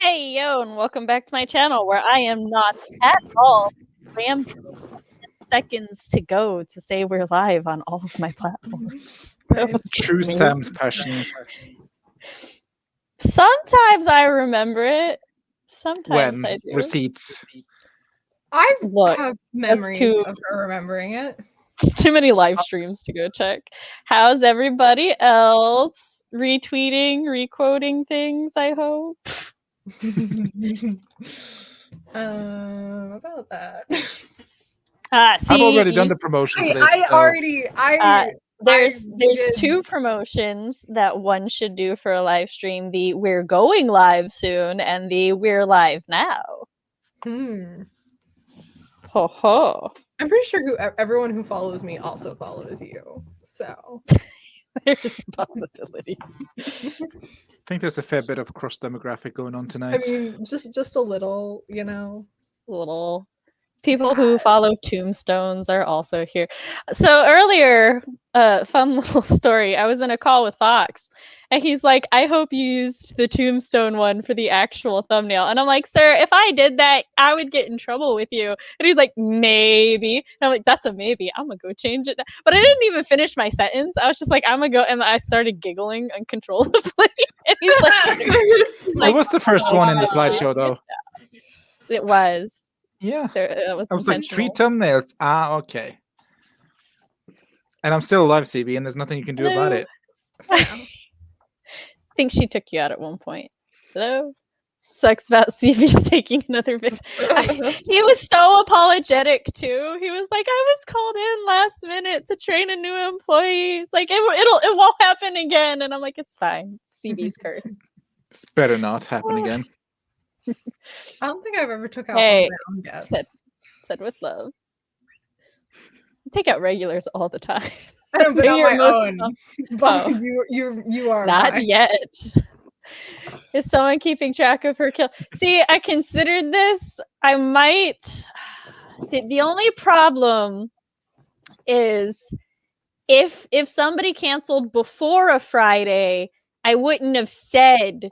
Hey yo, and welcome back to my channel where I am not at all rambling. 10 seconds to go to say we're live on all of my platforms. True Sam's passion. Sometimes I remember it. Sometimes When? I do. Receipts. I Look, have memories of her remembering it. It's too many live streams to go check. How's everybody else? Retweeting, requoting things, I hope. About that. I've already done the promotion for this. There's two promotions that one should do for a live stream: the "We're going live soon" and the "We're live now." Ho ho! I'm pretty sure everyone who follows me also follows you. So there's a possibility. I think there's a fair bit of cross demographic going on tonight. I mean, just a little, you know. Little people who follow tombstones are also here. So earlier, fun little story. I was in a call with Fox, and he's like, "I hope you used the tombstone one for the actual thumbnail." And I'm like, "Sir, if I did that, I would get in trouble with you." And he's like, "Maybe." And I'm like, "That's a maybe. I'm gonna go change it." But I didn't even finish my sentence. I was just like, "I'm gonna go," and I started giggling uncontrollably. And he's like, "It was the first one in the slideshow, though." It was. Yeah, I was like 3 thumbnails. Ah, okay. And I'm still alive, CB, and there's nothing you can do about it. I think she took you out at one point. Hello? Sucks about CB taking another video. He was so apologetic too. He was like, "I was called in last minute to train a new employee. It's like it won't happen again." And I'm like, "It's fine. CB's curse. It's better not happen again." I don't think I've ever took out my own guests. Said with love. I take out regulars all the time. But not my own. But you are not yet. Is someone keeping track of her kill? See, I considered this. I might. The only problem is if somebody canceled before a Friday, I wouldn't have said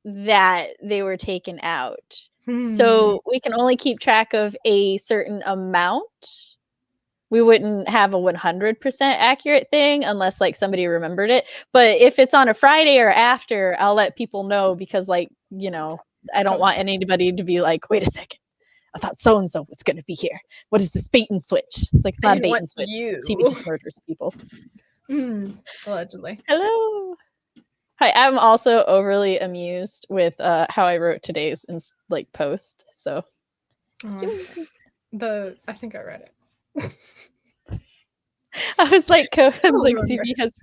that they were taken out. So we can only keep track of a certain amount. We wouldn't have a 100% accurate thing unless like somebody remembered it. But if it's on a Friday or after, I'll let people know because like, you know, I don't want anybody to be like, "Wait a second, I thought so-and-so was going to be here. What is this bait and switch?" It's like, it's not a bait and switch. TV just murders people. Allegedly. Hello. Hi, I'm also overly amused with how I wrote today's like post. So I think I read it. I was like, CB has.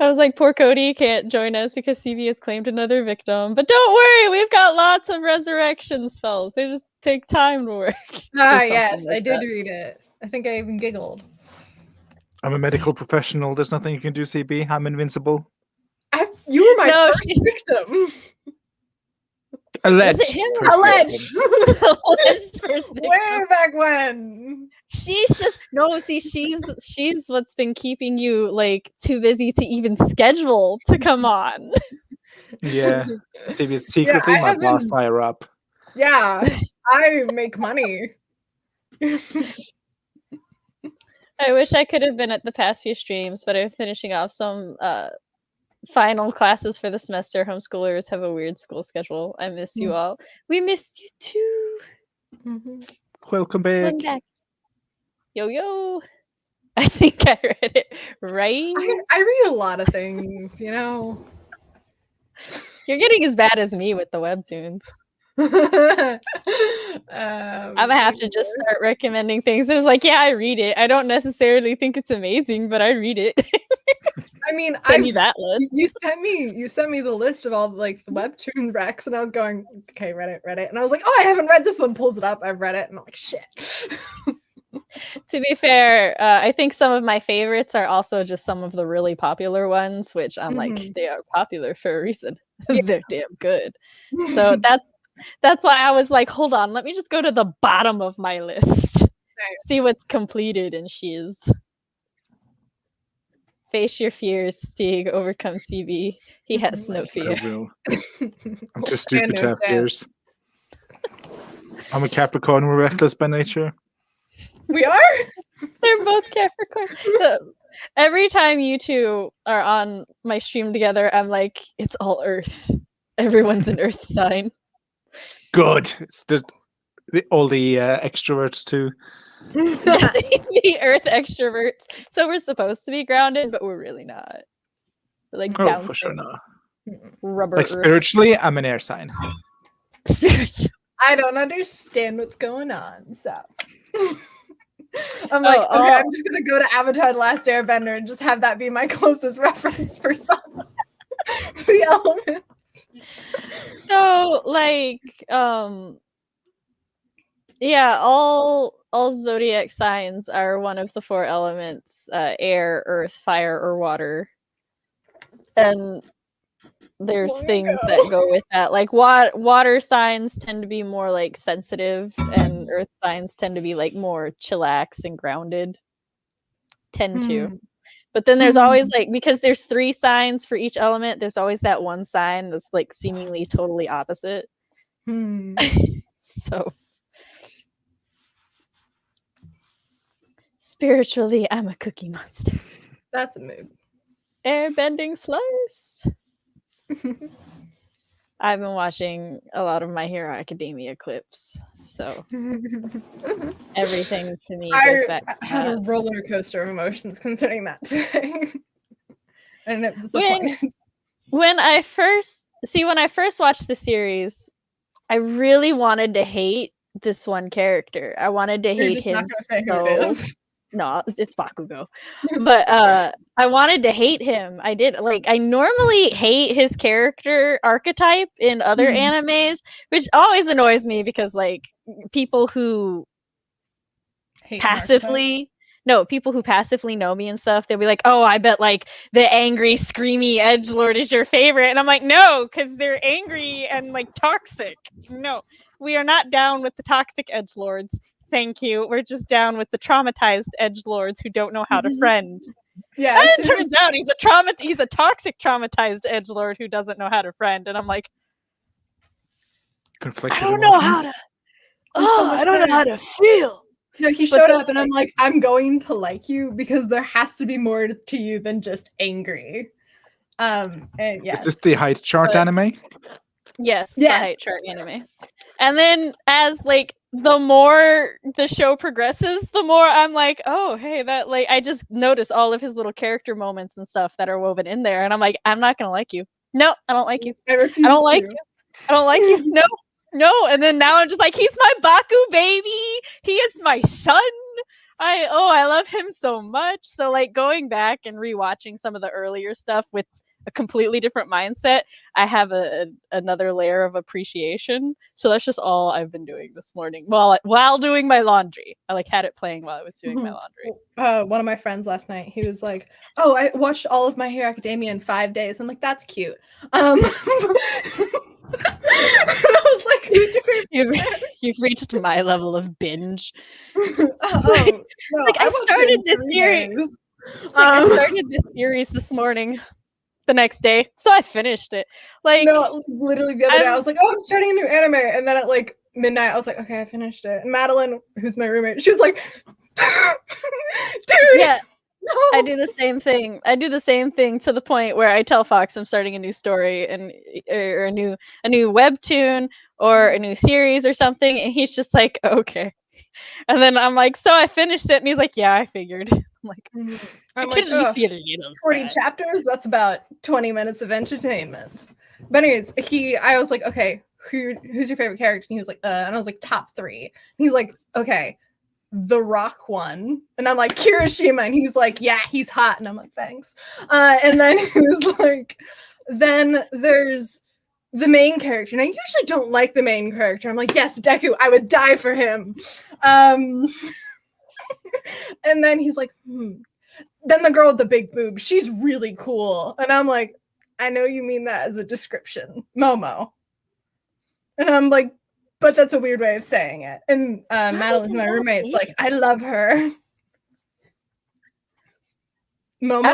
I was like, poor Cody can't join us because CB has claimed another victim. But don't worry, we've got lots of resurrection spells. They just take time to work. Yes, I did read it. I think I even giggled. I'm a medical professional. There's nothing you can do, CB. I'm invincible. You were my first victim. Alleged. Alleged. Way back when. She's just she's what's been keeping you like too busy to even schedule to come on. Yeah. CB is secretly my boss higher up. Yeah. I make money. I wish I could have been at the past few streams, but I'm finishing off some final classes for the semester. Homeschoolers have a weird school schedule. I miss you all. We missed you too. Welcome back. Yo. I think I read it right. I read a lot of things, you know. You're getting as bad as me with the webtoons. I'm gonna have to just start recommending things. And it was like, yeah, I read it. I don't necessarily think it's amazing, but I read it. I mean, Send you that list. You sent me the list of all like the webtoon recs, and I was going, okay, read it, and I was like, oh, I haven't read this one. Pulls it up, I've read it, and I'm like, shit. To be fair, I think some of my favorites are also just some of the really popular ones, which I'm like, they are popular for a reason. Yeah. They're damn good. So that's why I was like, hold on, let me just go to the bottom of my list, see what's completed, and she's. Face your fears, Stig. Overcome CB. He has no fear. I will. I'm too stupid to have fears. I'm a Capricorn. We're reckless by nature. We are? They're both Capricorn. Every time you two are on my stream together, I'm like, it's all Earth. Everyone's an Earth sign. Good. It's all the extroverts too. The Earth extroverts. So we're supposed to be grounded, but we're really not. We're like bouncing. For sure not. Rubber. Like spiritually, I'm an air sign. Spiritual. I don't understand what's going on, so I'm like, okay, I'm just gonna go to Avatar: The Last Airbender and just have that be my closest reference for some the elements. So like, yeah, all zodiac signs are one of the 4 elements: air, earth, fire, or water. And there's things that go with that. Like water signs tend to be more like sensitive, and earth signs tend to be like more chillax and grounded. Tend to. But then there's always like, because there's 3 signs for each element, there's always that one sign that's like seemingly totally opposite. So spiritually, I'm a cookie monster. That's a mood. Airbending slice. I've been watching a lot of My Hero Academia clips, so everything to me goes back to I had a roller coaster of emotions considering that today. And it was when I first watched the series, I really wanted to hate this one character. I wanted to hate him so. No, it's Bakugo. But I wanted to hate him. I did. Like, I normally hate his character archetype in other animes, which always annoys me because, like, people who passively know me and stuff, they'll be like, oh, I bet, like, the angry, screamy edgelord is your favorite. And I'm like, no, because they're angry and, like, toxic. No, we are not down with the toxic edgelords. Thank you. We're just down with the traumatized edgelords who don't know how to friend. Yeah. And it turns out he's a toxic traumatized edgelord who doesn't know how to friend. And I'm like, conflicted I don't know how to. I don't know how to feel. No, he showed up and I'm like, I'm going to like you because there has to be more to you than just angry. And yeah. Is this the height chart anime? Yes, the height chart anime. And then as like the more the show progresses, the more I'm like, oh, hey, that, like, I just notice all of his little character moments and stuff that are woven in there. And I'm like, I'm not going to like you. No, I don't like you. I don't like you. I don't like you. No. And then now I'm just like, he's my Baku baby. He is my son. I love him so much. So like going back and rewatching some of the earlier stuff with a completely different mindset, I have another layer of appreciation. So that's just all I've been doing this morning while doing my laundry. I like had it playing while I was doing my laundry. One of my friends last night, he was like, oh, I watched all of My Hero Academia in 5 days. I'm like, that's cute. I was like, who's your favorite? You've reached my level of binge. I started this series. I started this series this morning. The next day, so I finished it. Like, no, literally the other day I was like, oh, I'm starting a new anime, and then at like midnight I was like, okay, I finished it. And Madeline, who's my roommate, she was like, dude, yeah, no. I do the same thing to the point where I tell Fox I'm starting a new story or a new webtoon or a new series or something, and he's just like, okay. And then I'm like, so I finished it, and he's like, yeah, I figured. I'm like, I could at least be a little 40 chapters, that's about 20 minutes of entertainment. But anyways, I was like, okay, who's your favorite character? And he was like, and I was like, top 3. And he's like, okay, the Rock one. And I'm like, Kirishima. And he's like, yeah, he's hot. And I'm like, thanks. And then he was like, then there's the main character. And I usually don't like the main character. I'm like, yes, Deku, I would die for him. And then he's like, Then the girl with the big boobs, she's really cool. And I'm like, I know you mean that as a description, Momo. And I'm like, but that's a weird way of saying it. And Madeline's my roommate's like, I love her. Momo?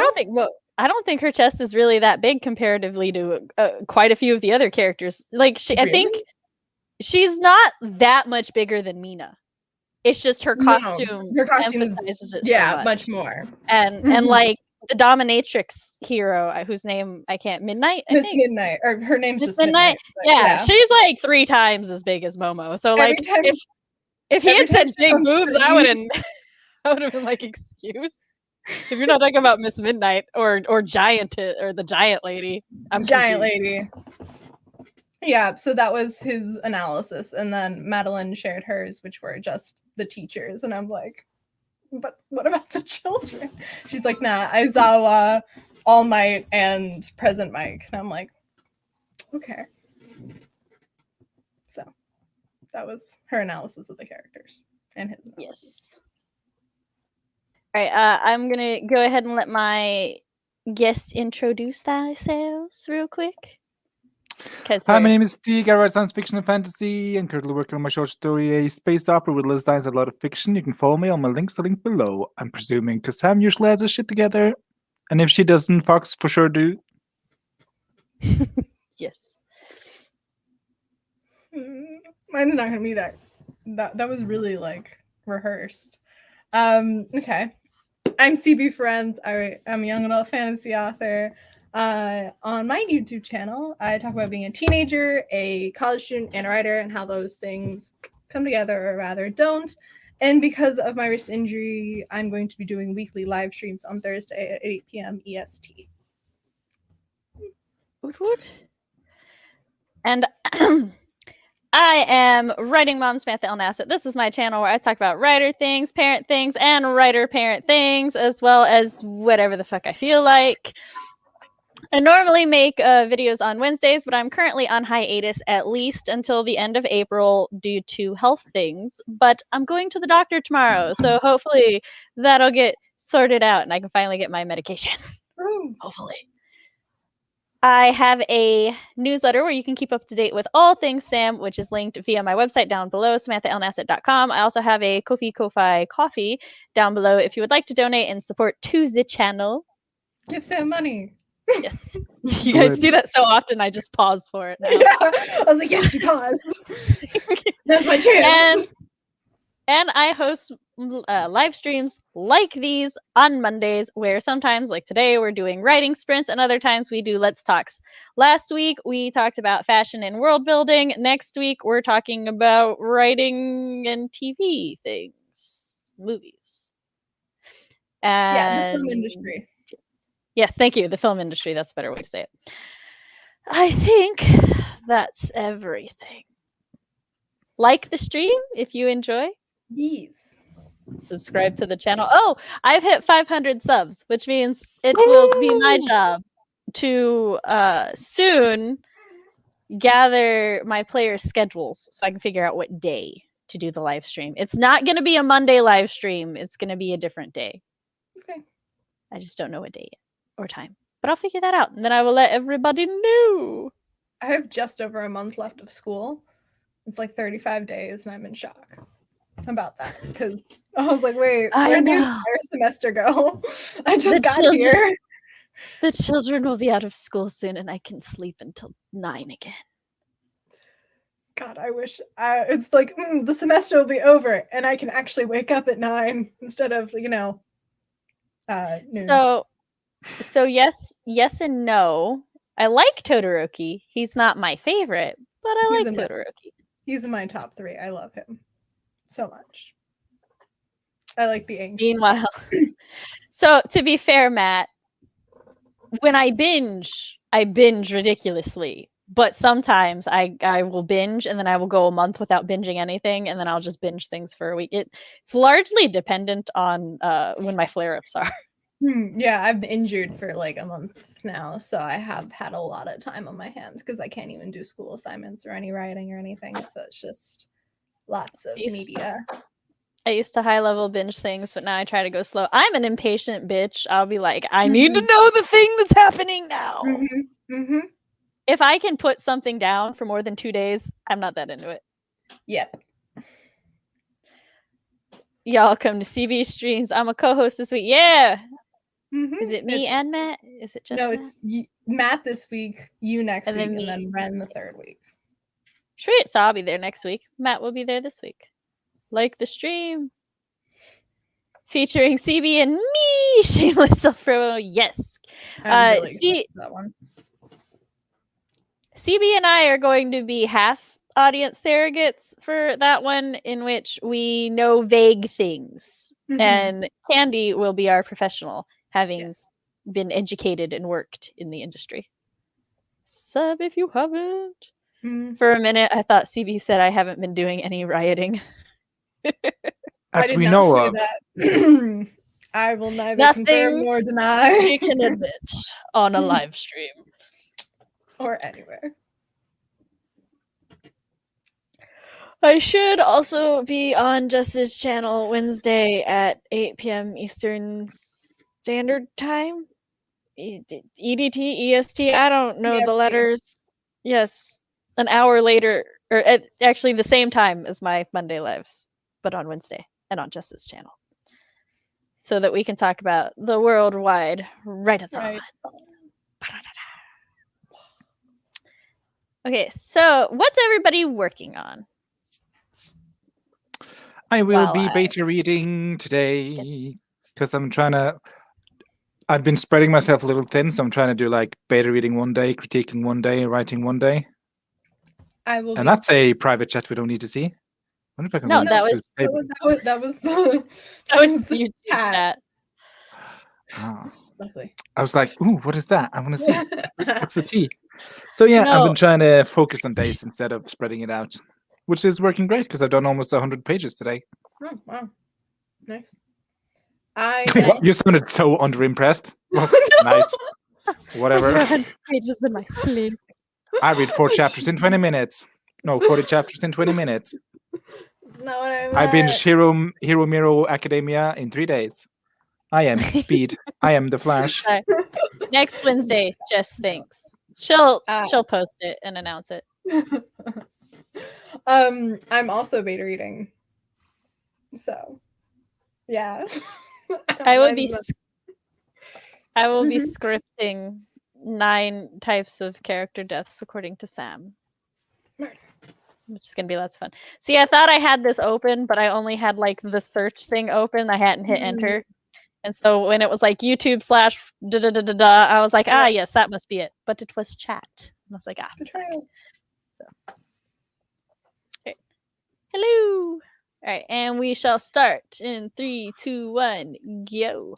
I don't think her chest is really that big comparatively to quite a few of the other characters. Like, really? I think she's not that much bigger than Mina. It's just her costume. Her costume emphasizes it so much. much more. And like the dominatrix hero, whose name I can't, Midnight. Miss Midnight, or her name's Miss just Midnight. Yeah, she's like 3 times as big as Momo. So like, if he had said big boobs, I would have been like, excuse. If you're not talking about Miss Midnight or Giant or the Giant Lady, I'm Giant confused. Lady. Yeah, so that was his analysis, and then Madeline shared hers, which were just the teachers, and I'm like, but what about the children? She's like, nah, Aizawa, All Might, and Present Mike. And I'm like, okay. So that was her analysis of the characters and his analysis. Yes. All right, I'm gonna go ahead and let my guests introduce themselves real quick. Hi, my name is Stig. I write science fiction and fantasy, and currently working on my short story, a space opera with Liz Dines and a lot of fiction. You can follow me on my links, the link below. I'm presuming because Sam usually has her shit together, and if she doesn't, Fox for sure do. Yes. Mine's not gonna be that was really like rehearsed. Okay. I'm C.B. Ferrenz. I'm a young adult fantasy author. On my YouTube channel, I talk about being a teenager, a college student, and a writer, and how those things come together, or rather don't. And because of my wrist injury, I'm going to be doing weekly live streams on Thursday at 8 p.m. EST. And I am Writing Mom Samantha Nasset. This is my channel where I talk about writer things, parent things, and writer-parent things, as well as whatever the fuck I feel like. I normally make videos on Wednesdays, but I'm currently on hiatus at least until the end of April due to health things. But I'm going to the doctor tomorrow, so hopefully that'll get sorted out and I can finally get my medication. Hopefully. I have a newsletter where you can keep up to date with all things Sam, which is linked via my website down below, samanthaalnasset.com. I also have a Ko-fi coffee down below if you would like to donate and support to the channel. Give Sam money. Yes. You guys do that so often, I just pause for it now. Yeah. I was like, yes, you paused. That's my chance. And I host live streams like these on Mondays, where sometimes, like today, we're doing writing sprints, and other times we do Let's Talks. Last week, we talked about fashion and world building. Next week, we're talking about writing and TV things, movies. And the film industry. Yes, thank you. The film industry. That's a better way to say it. I think that's everything. Like the stream if you enjoy. Yes. Subscribe to the channel. Oh, I've hit 500 subs, which means it will be my job to soon gather my players' schedules so I can figure out what day to do the live stream. It's not going to be a Monday live stream. It's going to be a different day. Okay. I just don't know what day yet or time, but I'll figure that out, and then I will let everybody know. I have just over a month left of school. It's like 35 days, and I'm in shock about that because I was like, wait, where did the entire semester go? I just got here. The children will be out of school soon, and I can sleep until 9 again. God, I wish. It's like the semester will be over, and I can actually wake up at 9 instead of noon. So yes and no. I like Todoroki. He's not my favorite, but I like Todoroki. He's in my top 3. I love him so much. I like the angst. Meanwhile, so to be fair, Matt, when I binge ridiculously. But sometimes I will binge, and then I will go a month without binging anything, and then I'll just binge things for a week. It's largely dependent on when my flare-ups are. Yeah, I've been injured for like a month now, so I have had a lot of time on my hands because I can't even do school assignments or any writing or anything. So it's just lots of media. I used to high level binge things, but now I try to go slow. I'm an impatient bitch. I'll be like, I need to know the thing that's happening now. If I can put something down for more than 2 days, I'm not that into it. Yep. Y'all come to CB streams. I'm a co-host this week. Yeah. Is it me and Matt? Is it just no? Matt? It's Matt this week, you next And week, then and then Ren the third week. Sweet. So I'll be there next week. Matt will be there this week. Like the stream. Featuring CB and me. Shameless self-promo. Yes. I'm really excited for that one. CB and I are going to be half audience surrogates for that one, in which we know vague things. And Candy will be our professional, having been educated and worked in the industry. Sub if you haven't. For a minute, I thought CB said I haven't been doing any rioting. As we know of. That. I will neither confirm nor deny. She can admit on a live stream. Or anywhere. I should also be on Justice Channel Wednesday at 8 p.m. Eastern Standard Time. EDT, EST, I don't know the letters. Yes, an hour later, or actually the same time as my Monday lives, but on Wednesday and on Justice Channel. So that we can talk about the worldwide Writeathon. Okay, so what's everybody working on? I will be beta reading today because I've been spreading myself a little thin, so I'm trying to do like beta reading one day, critiquing one day, writing one day. And that's a private chat we don't need to see. I wonder if I can that was the YouTube chat. Luckily. I was like, ooh, what is that? I want to see. What's the tea? So yeah, I've been trying to focus on days instead of spreading it out, which is working great because I've done almost 100 pages today. Oh, wow. Nice. You sounded so underimpressed. Well, nice. Whatever. 100 pages in my sleep. I read 4 chapters in 20 minutes. No, 40 chapters in 20 minutes. Not what I meant. I binged Hero Miro Academia in 3 days. I am Speed. I am the Flash. Next Wednesday, Jess thinks. She'll post it and announce it. I'm also beta reading. So, yeah. I will be scripting 9 types of character deaths according to Sam. Which is gonna be lots of fun. See, I thought I had this open, but I only had like the search thing open. I hadn't hit enter. And so when it was like YouTube / I was like, yes, that must be it. But it was chat. And I was like, So. Okay. Hello. All right, and we shall start in 3, 2, 1, go.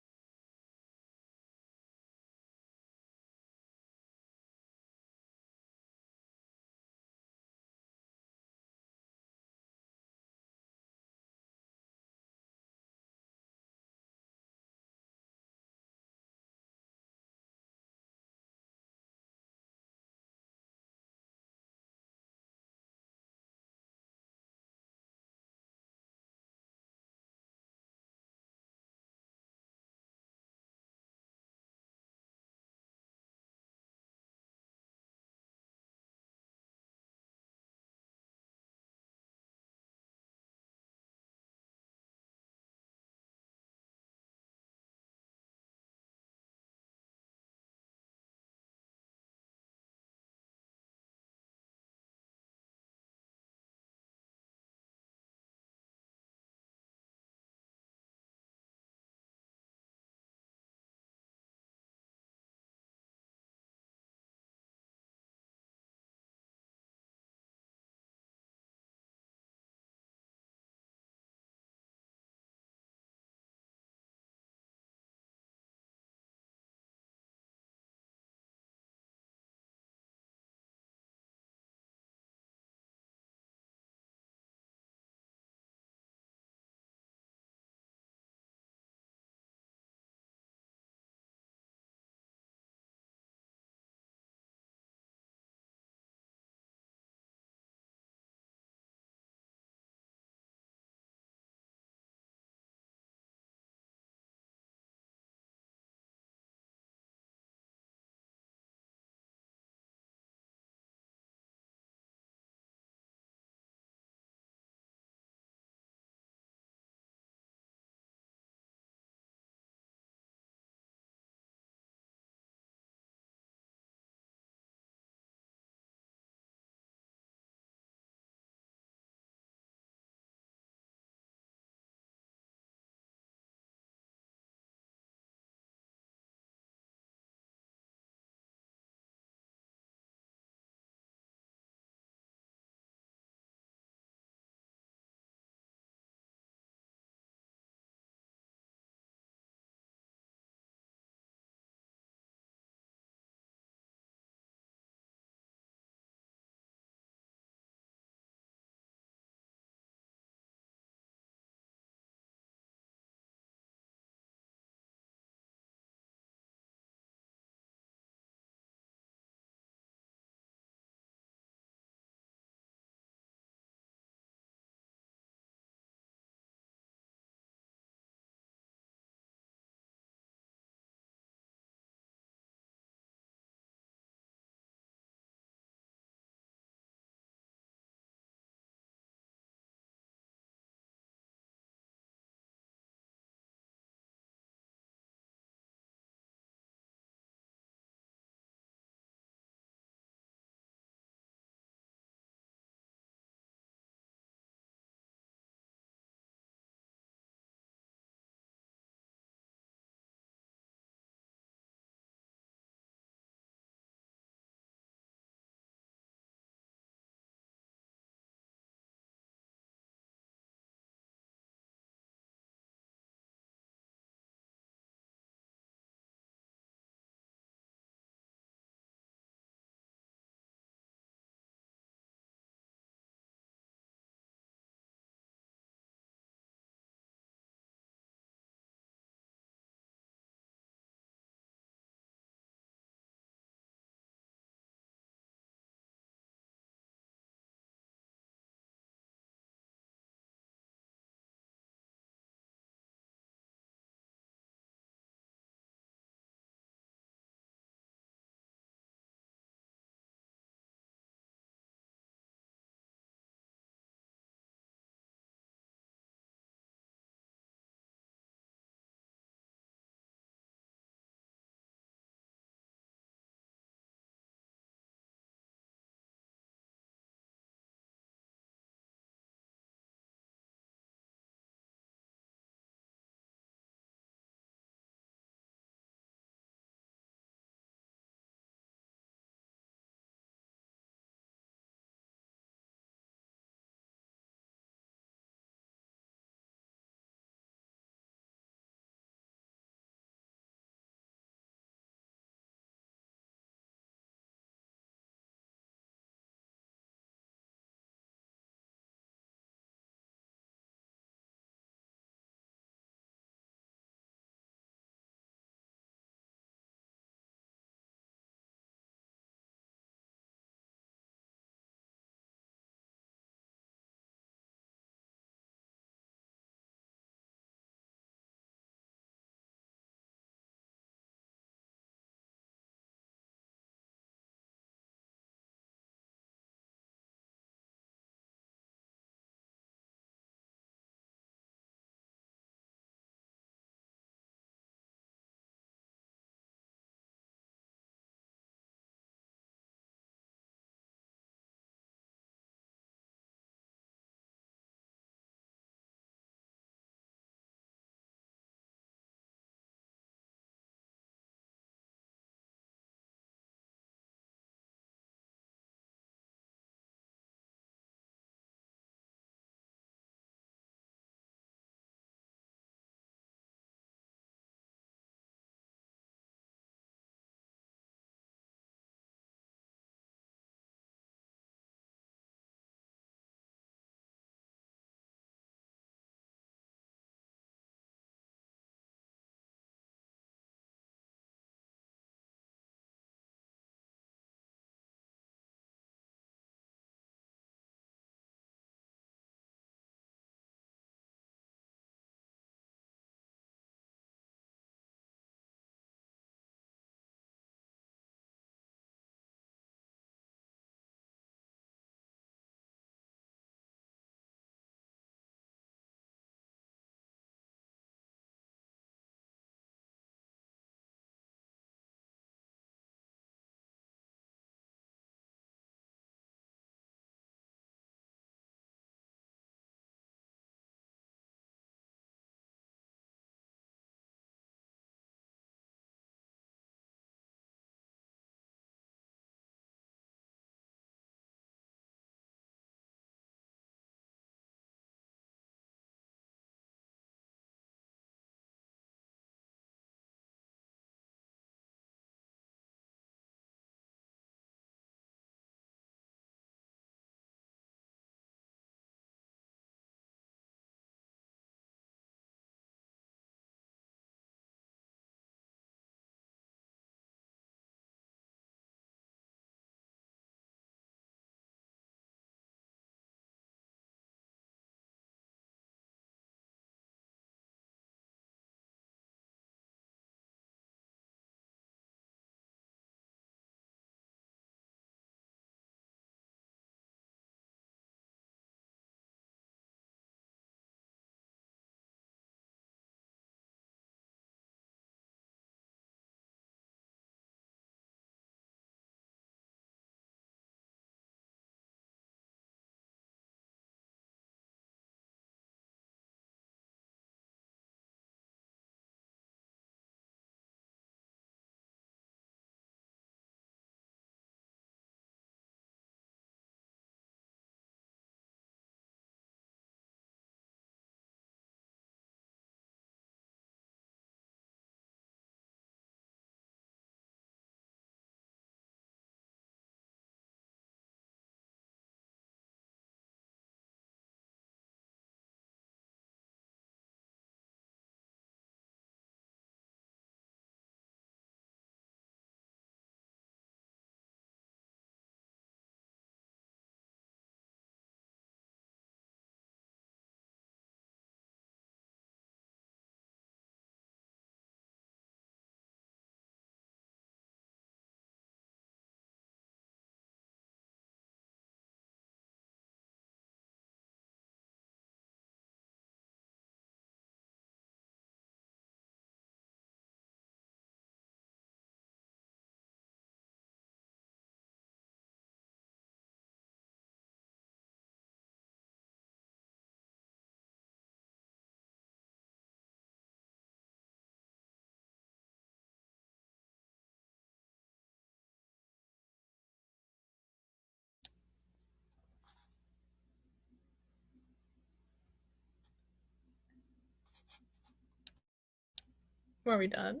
Were we done?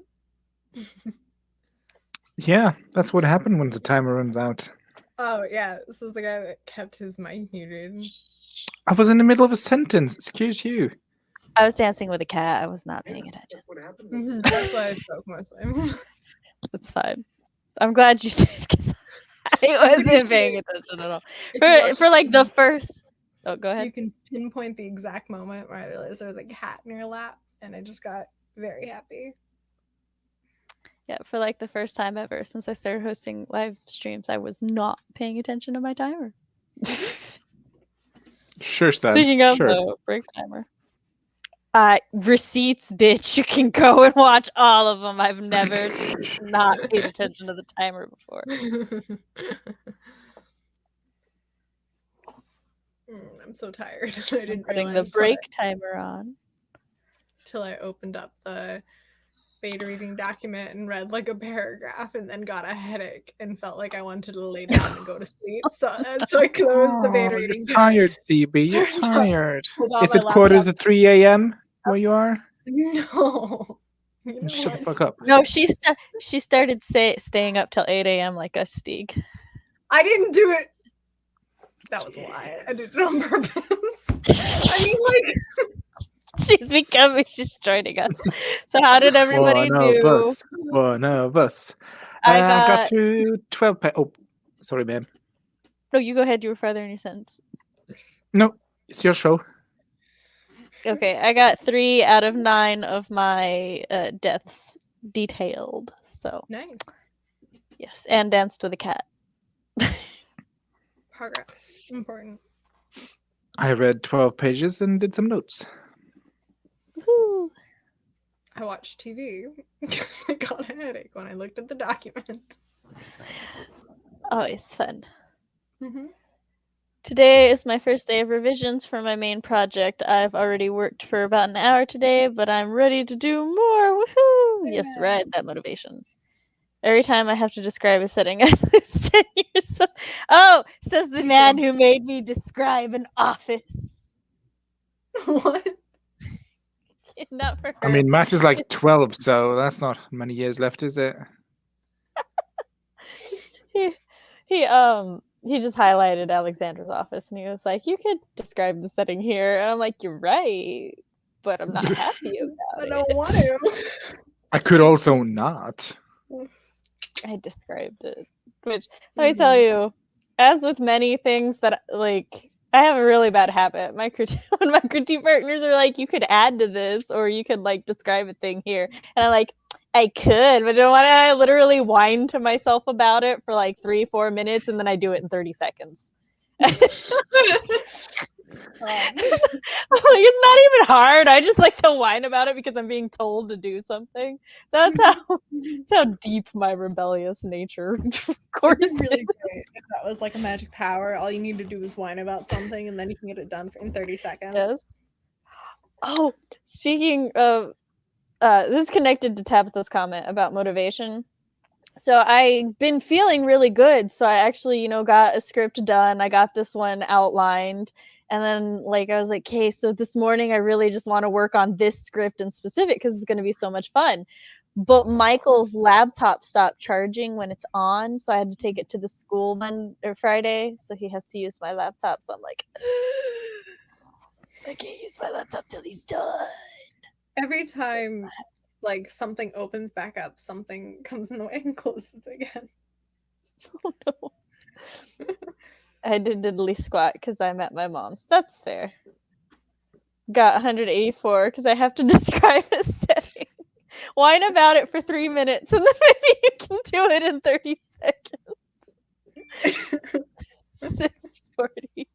Yeah, that's what happened when the timer runs out. Oh, yeah. This is the guy that kept his mic muted. I was in the middle of a sentence. Excuse you. I was dancing with a cat. I was not paying attention. That's what happened. That's why I spoke mostly. That's fine. I'm glad you did because I wasn't paying attention at all. For like the first. Oh, go ahead. You can pinpoint the exact moment where I realized there was a cat in your lap, and I just got very happy. Yeah, for like the first time ever since I started hosting live streams, I was not paying attention to my timer. Sure, Stan. Speaking of the break timer. Receipts, bitch. You can go and watch all of them. I've never not paid attention to the timer before. I'm so tired. I didn't putting the break timer on. Till I opened up the beta reading document and read like a paragraph and then got a headache and felt like I wanted to lay down and go to sleep. So I closed the beta reading. You're tired, CB. You're tired. Is it quarter to 3 a.m. where you are? No. Shut the fuck up. No, she started staying up till 8 a.m. like us, Stig. I didn't do it. That was a lie. I did it on purpose. I mean, like... she's joining us. So how did everybody do? One of us. I got through 12 Oh, sorry, ma'am. No, you go ahead. You were further in your sentence. No, it's your show. Okay, I got 3 out of 9 of my deaths detailed. So nice. Yes, and danced with a cat. Progress. Important. I read 12 pages and did some notes. Woo. I watched TV because I got a headache when I looked at the document. Oh, it's fun. Mm-hmm. Today is my first day of revisions for my main project. I've already worked for about an hour today, but I'm ready to do more. Woohoo! Yeah. Yes, ride that motivation. Every time I have to describe a setting, I lose 10 years. Oh, says the man who made me describe an office. What? Not for her. I mean, Matt is like 12, so that's not many years left, is it? He just highlighted Alexandra's office, and he was like, "You could describe the setting here," and I'm like, "You're right, but I'm not happy about it. I don't want to." I could also not. I described it, which let me tell you, as with many things that like I have a really bad habit. When my critique partners are like, "You could add to this, or you could like describe a thing here," and I'm like, I could, but don't want to. I literally whine to myself about it for like 3-4 minutes, and then I do it in 30 seconds. Like, it's not even hard. I just like to whine about it because I'm being told to do something. That's how deep my rebellious nature courses. Really great. If that was like a magic power, all you need to do is whine about something, and then you can get it done in 30 seconds. Yes. Oh, speaking of, this is connected to Tabitha's comment about motivation. So I've been feeling really good. So I actually, got a script done. I got this one outlined. And then I was like, okay, so this morning I really just want to work on this script in specific because it's going to be so much fun. But Michael's laptop stopped charging when it's on. So I had to take it to the school Friday. So he has to use my laptop. So I'm like, I can't use my laptop till he's done. Every time something opens back up, something comes in the way and closes again. Oh no. I did diddly squat because I'm at my mom's. That's fair. Got 184 because I have to describe a setting. Whine about it for 3 minutes and then maybe you can do it in 30 seconds. 640.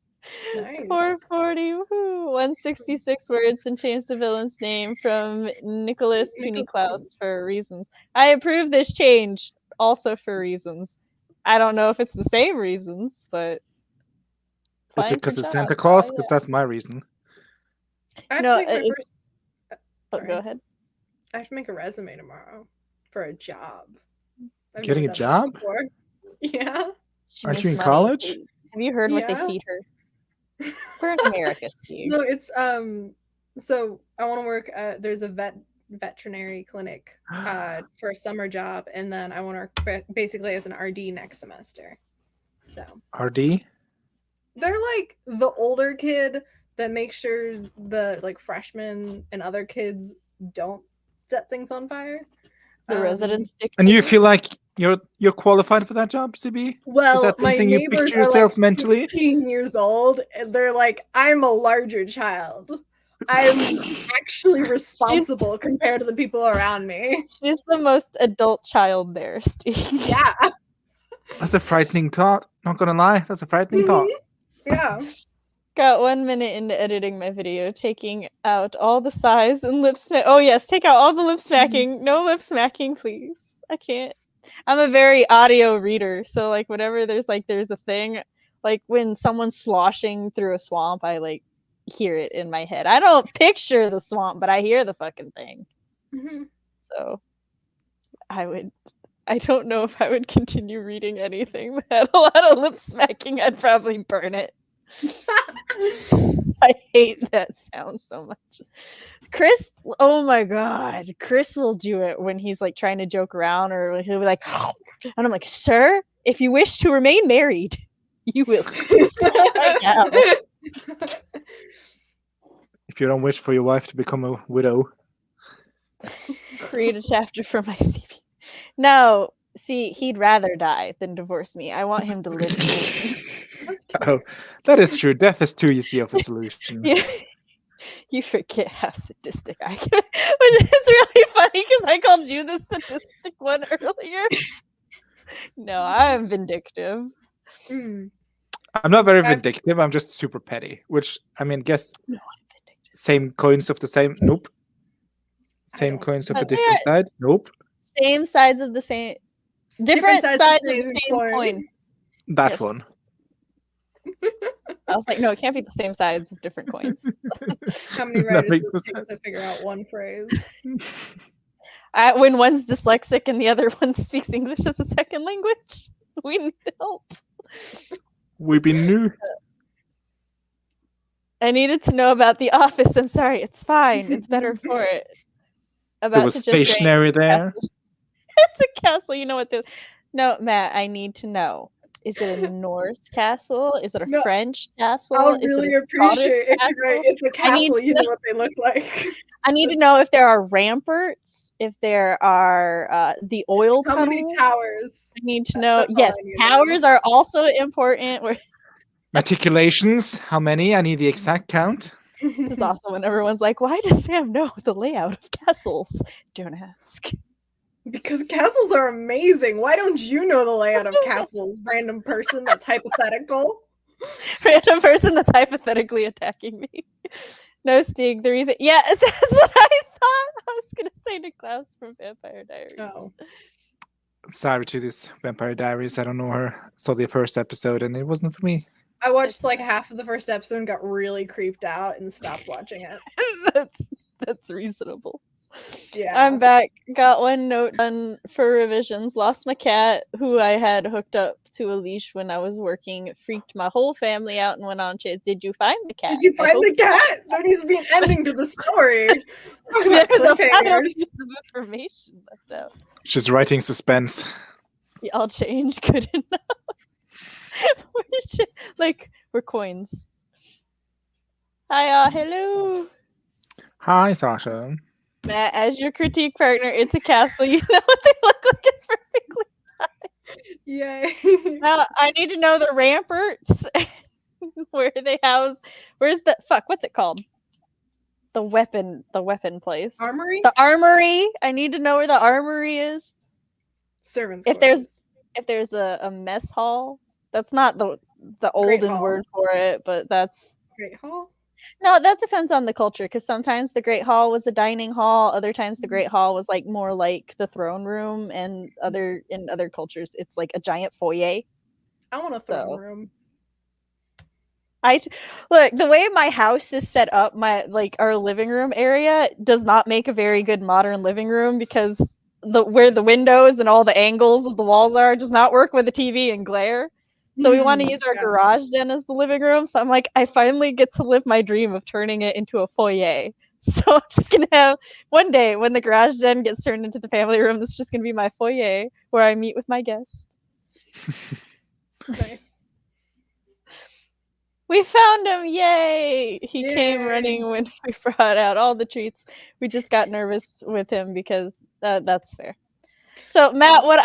Nice. 440. Woohoo. 166 words and change the villain's name from Nicholas to Niklaus for reasons. I approve this change also for reasons. I don't know if it's the same reasons, but is it because it's Santa Claus? Because that's my reason. No, go ahead. I have to make a resume tomorrow for a job. Getting a job? Yeah. Aren't you in college? Have you heard what they feed her? We're in America, Steve. No, it's so I want to work at there's a vet veterinary clinic for a summer job, and then I want to work basically as an RD next semester. So RD? They're like the older kid that makes sure the like freshmen and other kids don't set things on fire. The residents dictate. And you feel like you're qualified for that job, CB? Well, is that my something you neighbors picture are yourself like mentally? 16 years old, and they're like, I'm a larger child. I'm actually responsible compared to the people around me. She's the most adult child there, Steve. Yeah. That's a frightening thought. Not gonna lie, that's a frightening thought. Yeah. Got 1 minute into editing my video, taking out all the sighs and lip smack. Oh yes, take out all the lip smacking. No lip smacking, please. I can't. I'm a very audio reader, so like whenever there's a thing, like when someone's sloshing through a swamp, I like hear it in my head. I don't picture the swamp, but I hear the fucking thing. So I don't know if I would continue reading anything that had a lot of lip smacking. I'd probably burn it. I hate that sound so much. Chris, oh my god, Chris will do it when he's like trying to joke around, or he'll be like, and I'm like, sir, if you wish to remain married, you will. If you don't wish for your wife to become a widow, create a chapter for my CV. No, see, he'd rather die than divorce me. I want him to live. Oh, that is true. Death is too easy of a solution. Yeah. You forget how sadistic I can, which is really funny because I called you the sadistic one earlier. No, I'm vindictive. I'm not very vindictive. I'm just super petty, which I mean, guess no, I'm vindictive. Same coins of the same. Nope. Same coins of a different side. Nope. Same sides of the same. Different sides of the same coin. That one. I was like, no, it can't be the same sides of different coins. How many writers does it take to figure out one phrase? When one's dyslexic and the other one speaks English as a second language, we need help. We be new. I needed to know about The Office. I'm sorry, it's fine. It's better for it. There was stationery there. It's a castle. You know what this? No, Matt, I need to know. Is it a Norse castle? Is it a French castle? I'll really appreciate if it's a castle. You know what they look like. I need to know if there are ramparts, if there are the oil tunnels. How many towers? I need to know. Yes, towers are also important. Matriculations, how many? I need the exact count. This is also when everyone's like, why does Sam know the layout of castles? Don't ask. Because castles are amazing. Why don't you know the layout of castles, random person that's hypothetical? Random person that's hypothetically attacking me. No, Stig, the reason... Yeah, that's what I thought. I was going to say to Klaus from Vampire Diaries. Oh. Sorry to this Vampire Diaries. I don't know her. Saw the first episode and it wasn't for me. I watched like half of the first episode and got really creeped out and stopped watching it. That's reasonable. Yeah. I'm back. Got one note done for revisions. Lost my cat, who I had hooked up to a leash when I was working. Freaked my whole family out and went on chase. Did you find the cat? Did you find the cat? There needs to be an ending to the story. There's a final piece of information left out. She's writing suspense. Y'all change good enough. We're coins. Hi, hello. Hi, Sasha. Matt, as your critique partner, it's a castle. You know what they look like? It's perfectly fine. Yay. Now, I need to know the ramparts. Where they house. Where's the what's it called? The weapon place. Armory? The armory. I need to know where the armory is. Servants' If there's a mess hall. That's not the olden word for it, but that's Great Hall? No, that depends on the culture, because sometimes the Great Hall was a dining hall, other times the Great Hall was like more like the throne room, and in other cultures it's like a giant foyer. I want a throne room. Look, the way my house is set up, our living room area does not make a very good modern living room, because where the windows and all the angles of the walls are does not work with the TV and glare. So we want to use our garage den as the living room. So I'm like, I finally get to live my dream of turning it into a foyer. So I'm just gonna have one day when the garage den gets turned into the family room, this is just gonna be my foyer where I meet with my guests. Nice. We found him! Yay! He came running when we brought out all the treats. We just got nervous with him because that's fair. So Matt, what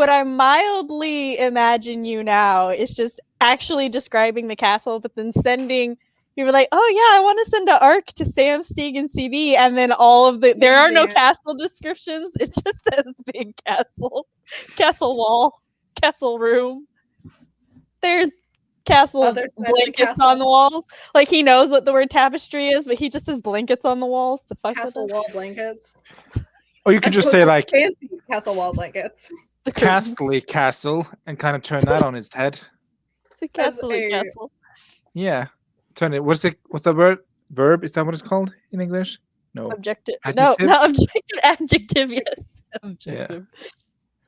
I mildly imagine you now is just actually describing the castle, but then sending. You were like, oh yeah, I want to send an arc to Sam, Stig, and CB, and then all of there are no castle descriptions. It just says big castle, castle wall, castle room. There's castle blankets on the walls. Like he knows what the word tapestry is, but he just says blankets on the walls to fuck castle wall blankets. Or you could just say like fancy castle wall blankets. Castle and kind of turn that on its head. It's a castle. Yeah. Turn it. What's the word? Verb? Is that what it's called in English? No. Objective. Adjective? No, not objective. Adjective. Yes. Objective.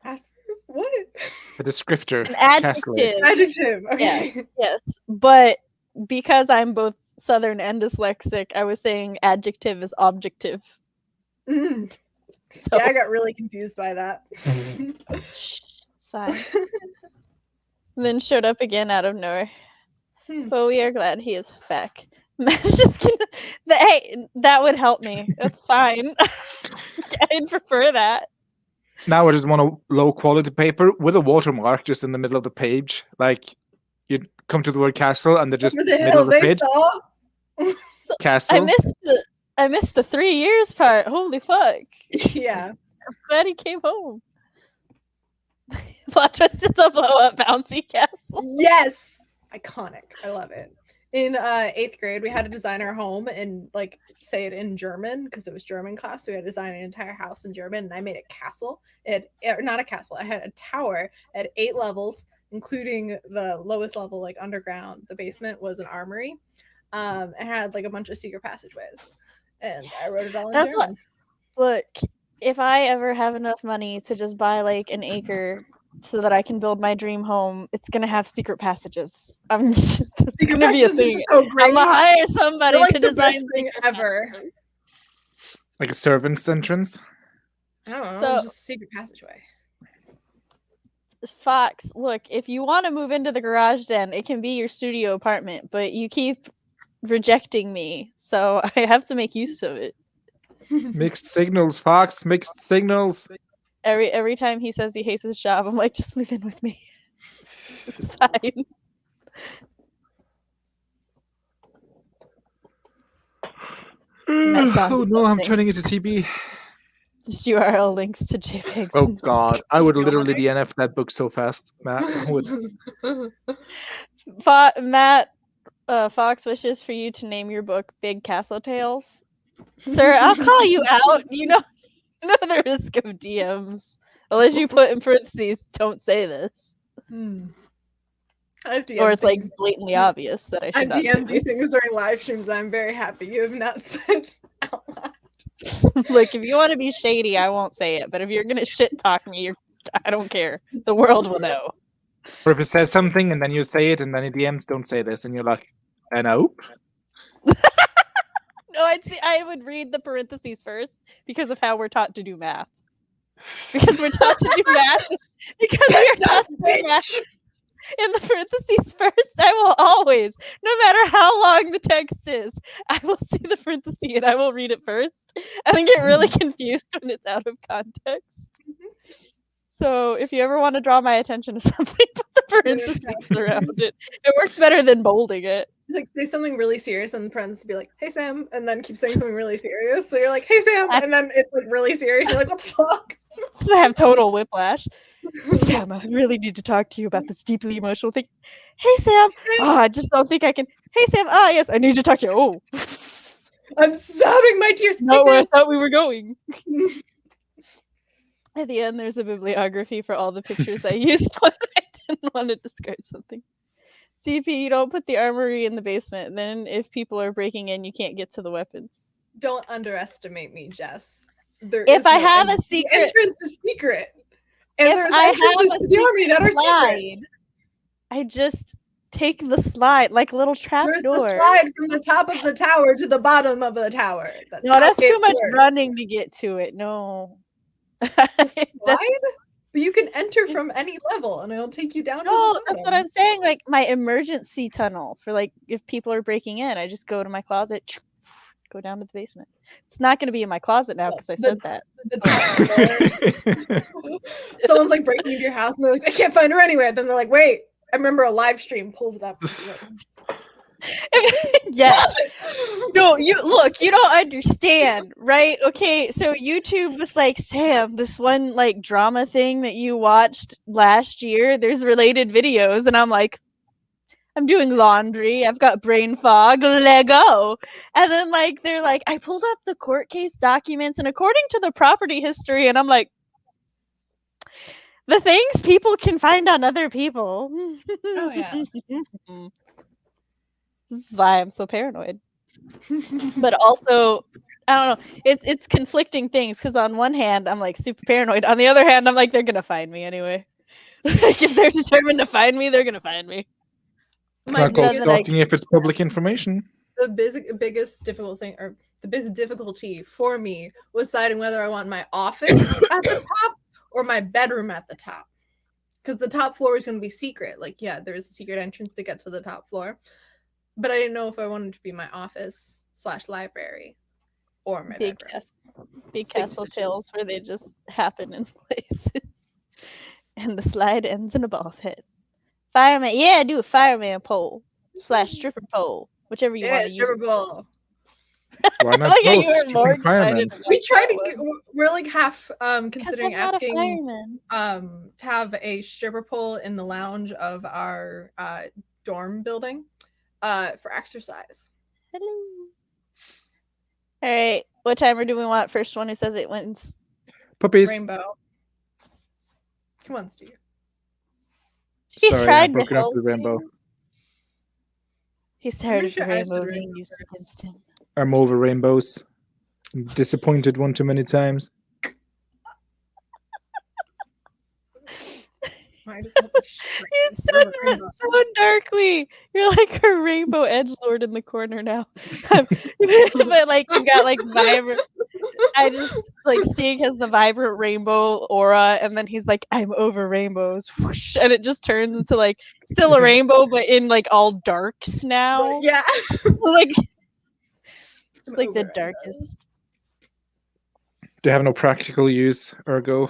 Yeah. What? A descriptor. An adjective. Adjective. Okay. Yeah. Yes, but because I'm both Southern and dyslexic, I was saying adjective is objective. Mm. So. Yeah, I got really confused by that. It's fine. Then showed up again out of nowhere. But we are glad he is back. Matt's just gonna. Hey, that would help me. That's fine. I'd prefer that. Now I just want a low quality paper with a watermark just in the middle of the page. Like you'd come to the word castle and they're just middle of the page. So, Castle. I missed the 3 years part. Holy fuck. Yeah. I'm glad he came home. Plot twist, it's a blow up bouncy castle. Yes. Iconic. I love it. In 8th grade, we had to design our home and like say it in German because it was German class. So we had to design an entire house in German, and I made a castle. Not a castle. I had a tower at 8 levels, including the lowest level, like underground. The basement was an armory. It had like a bunch of secret passageways, and I wrote it all in German. Look, if I ever have enough money to just buy like an acre so that I can build my dream home, it's gonna have secret passages. I'm just it's gonna be a thing. So I'm gonna hire somebody like to design thing ever. Like a servant's entrance. I don't know. So, just secret passageway. Fox, look, if you want to move into the garage den, it can be your studio apartment, but you keep rejecting me, so I have to make use of it. Mixed signals, Fox. Mixed signals. Every time he says he hates his job, I'm like, just move in with me. It's fine. Oh no, I'm turning into CB. Just URL links to JPEGs. Oh god, I would literally DNF that book so fast, Matt. I would. Matt, Fox wishes for you to name your book Big Castle Tales. Sir, I'll call you out. You know the risk of DMs. Unless you put in parentheses, don't say this. I've DM'd or it's like things. blatantly obvious that I should not say DM'd you this. things during live streams. I'm very happy you have not said out loud. Look, if you want to be shady, I won't say it. But if you're gonna shit talk me, I don't care. The world will know. Or if it says something and then you say it and then in DMs don't say this and you're like, nope. No, I would read the parentheses first because of how we're taught to do math. Because we're taught to do math. Because we are taught to do math. In the parentheses first, I will always, no matter how long the text is, I will see the parentheses and I will read it first and then get really confused when it's out of context. So if you ever want to draw my attention to something, put the parentheses around it. It works better than bolding it. Like say something really serious and friends to be like, "Hey Sam," and then keep saying something really serious. So you're like, "Hey Sam," and then it's like really serious. You're like, "What the fuck?" I have total whiplash. Sam, I really need to talk to you about this deeply emotional thing. Hey Sam, oh, I just don't think I can. Hey Sam, yes, I need to talk to you. Oh, I'm sobbing my tears. Not where I thought we were going. At the end, there's a bibliography for all the pictures I used when I didn't want to describe something. CP, you don't put the armory in the basement. Then if people are breaking in, you can't get to the weapons. Don't underestimate me, Jess. If I have a secret... The entrance is secret. And there's entrances to the army that are secret. I just take the slide like a little trap There's door. the slide from the top of the tower to the bottom of the tower. No, that's too much running to get to it. No. The slide? But you can enter from any level and it'll take you down to the bottom. That's what I'm saying. Like my emergency tunnel for like if people are breaking in, I just go to my closet, go down to the basement. It's not going to be in my closet now because I said that. Someone's like breaking into your house and they're like, I can't find her anywhere. Then they're like, wait, I remember a live stream pulls it up. Yes. No, you don't understand, right? Okay, so YouTube was like, Sam, this one like drama thing that you watched last year, there's related videos, and I'm like, I'm doing laundry, I've got brain fog, Lego. And then like they're like, I pulled up the court case documents, and according to the property history, and I'm like, the things people can find on other people. Oh yeah. This is why I'm so paranoid. But also, I don't know. It's conflicting things because on one hand, I'm like super paranoid. On the other hand, I'm like, they're gonna find me anyway. Like if they're determined to find me, they're gonna find me. It's not called stalking if it's public information. The biggest difficult thing, or the biggest difficulty for me, was deciding whether I want my office at the top or my bedroom at the top. Because the top floor is going to be secret. Like, yeah, there's a secret entrance to get to the top floor. But I didn't know if I wanted to be my office / library or my bedroom. Big castle tales where they just happen in places. And the slide ends in a ball pit. Fireman, yeah, do a fireman pole / stripper pole, whichever you want to use. Stripper pole. Why not both? Fireman. We try to get, we're like half considering asking to have a stripper pole in the lounge of our dorm building for exercise. Hello. All right, what timer do we want? First one who says it wins. Puppies. Rainbow. Come on, Steve. He Sorry, tried I to help the rainbow. He's tired of the rainbow being used against him. I'm over rainbows. I'm disappointed one too many times. You said that so darkly. You're like a rainbow edgelord in the corner now. But like you got like vibrant. I just like Stig has the vibrant rainbow aura, and then he's like, I'm over rainbows, whoosh, and it just turns into like still a rainbow, but in like all darks now. Yeah, like it's like the darkest. They have no practical use, ergo.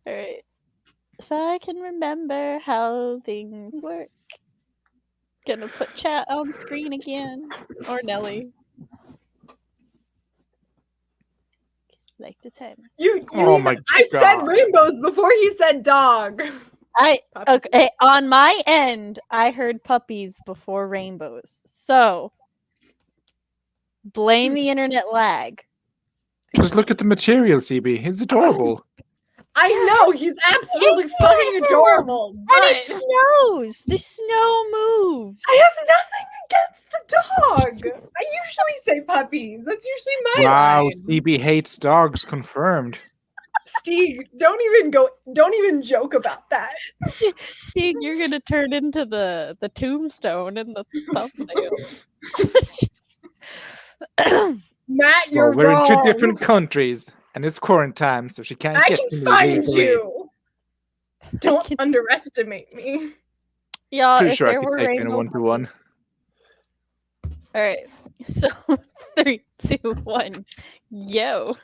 All right. If I can remember how things work. Gonna put chat on screen again. Or Nelly. Like the timer. Oh my God. I said rainbows before he said dog. Okay, on my end, I heard puppies before rainbows. So blame the internet lag. Just look at the material, CB. He's adorable. I know, he's absolutely fucking adorable. And it snows. The snow moves. I have nothing against the dog. I usually say puppies. That's usually my line. CB hates dogs, confirmed. Stig, don't even joke about that. Stig, you're gonna turn into the tombstone in the thumbnail. Matt, you're we're wrong. in two different countries. And it's quarantine, so she can't get to me. I can find you. Don't underestimate me. Y'all, pretty sure I could take me in a 1-to-1. All right, so 3, 2, 1, yo.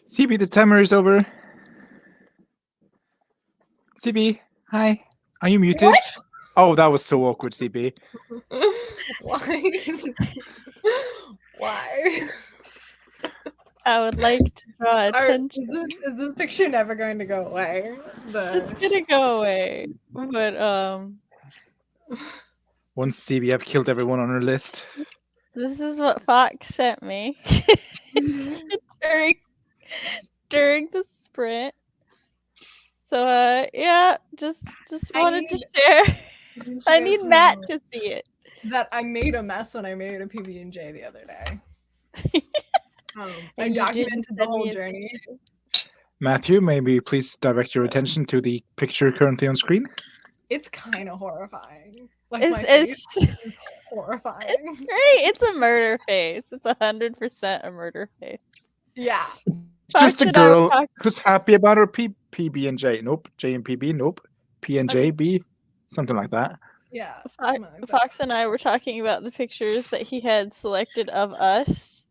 CB, the timer is over. CB, hi. Are you muted? What? Oh, that was so awkward, CB. Why? Why? I would like to draw attention. Is this picture never going to go away? It's gonna go away, but Once CB, I've killed everyone on her list. this is what Fox sent me during the sprint. So yeah, just wanted to share. I need Matt to see it. That I made a mess when I made a PB&J the other day. I documented the whole journey. Matthew, maybe please direct your attention to the picture currently on screen. It's kind of horrifying. Like my It's face is horrifying. It's great. It's a murder face. It's 100% a murder face. Yeah. It's just a girl who's happy about her PB&J. Nope. J and PB. Nope. P and J, B. Something like that. Yeah. Fox and I were talking about the pictures that he had selected of us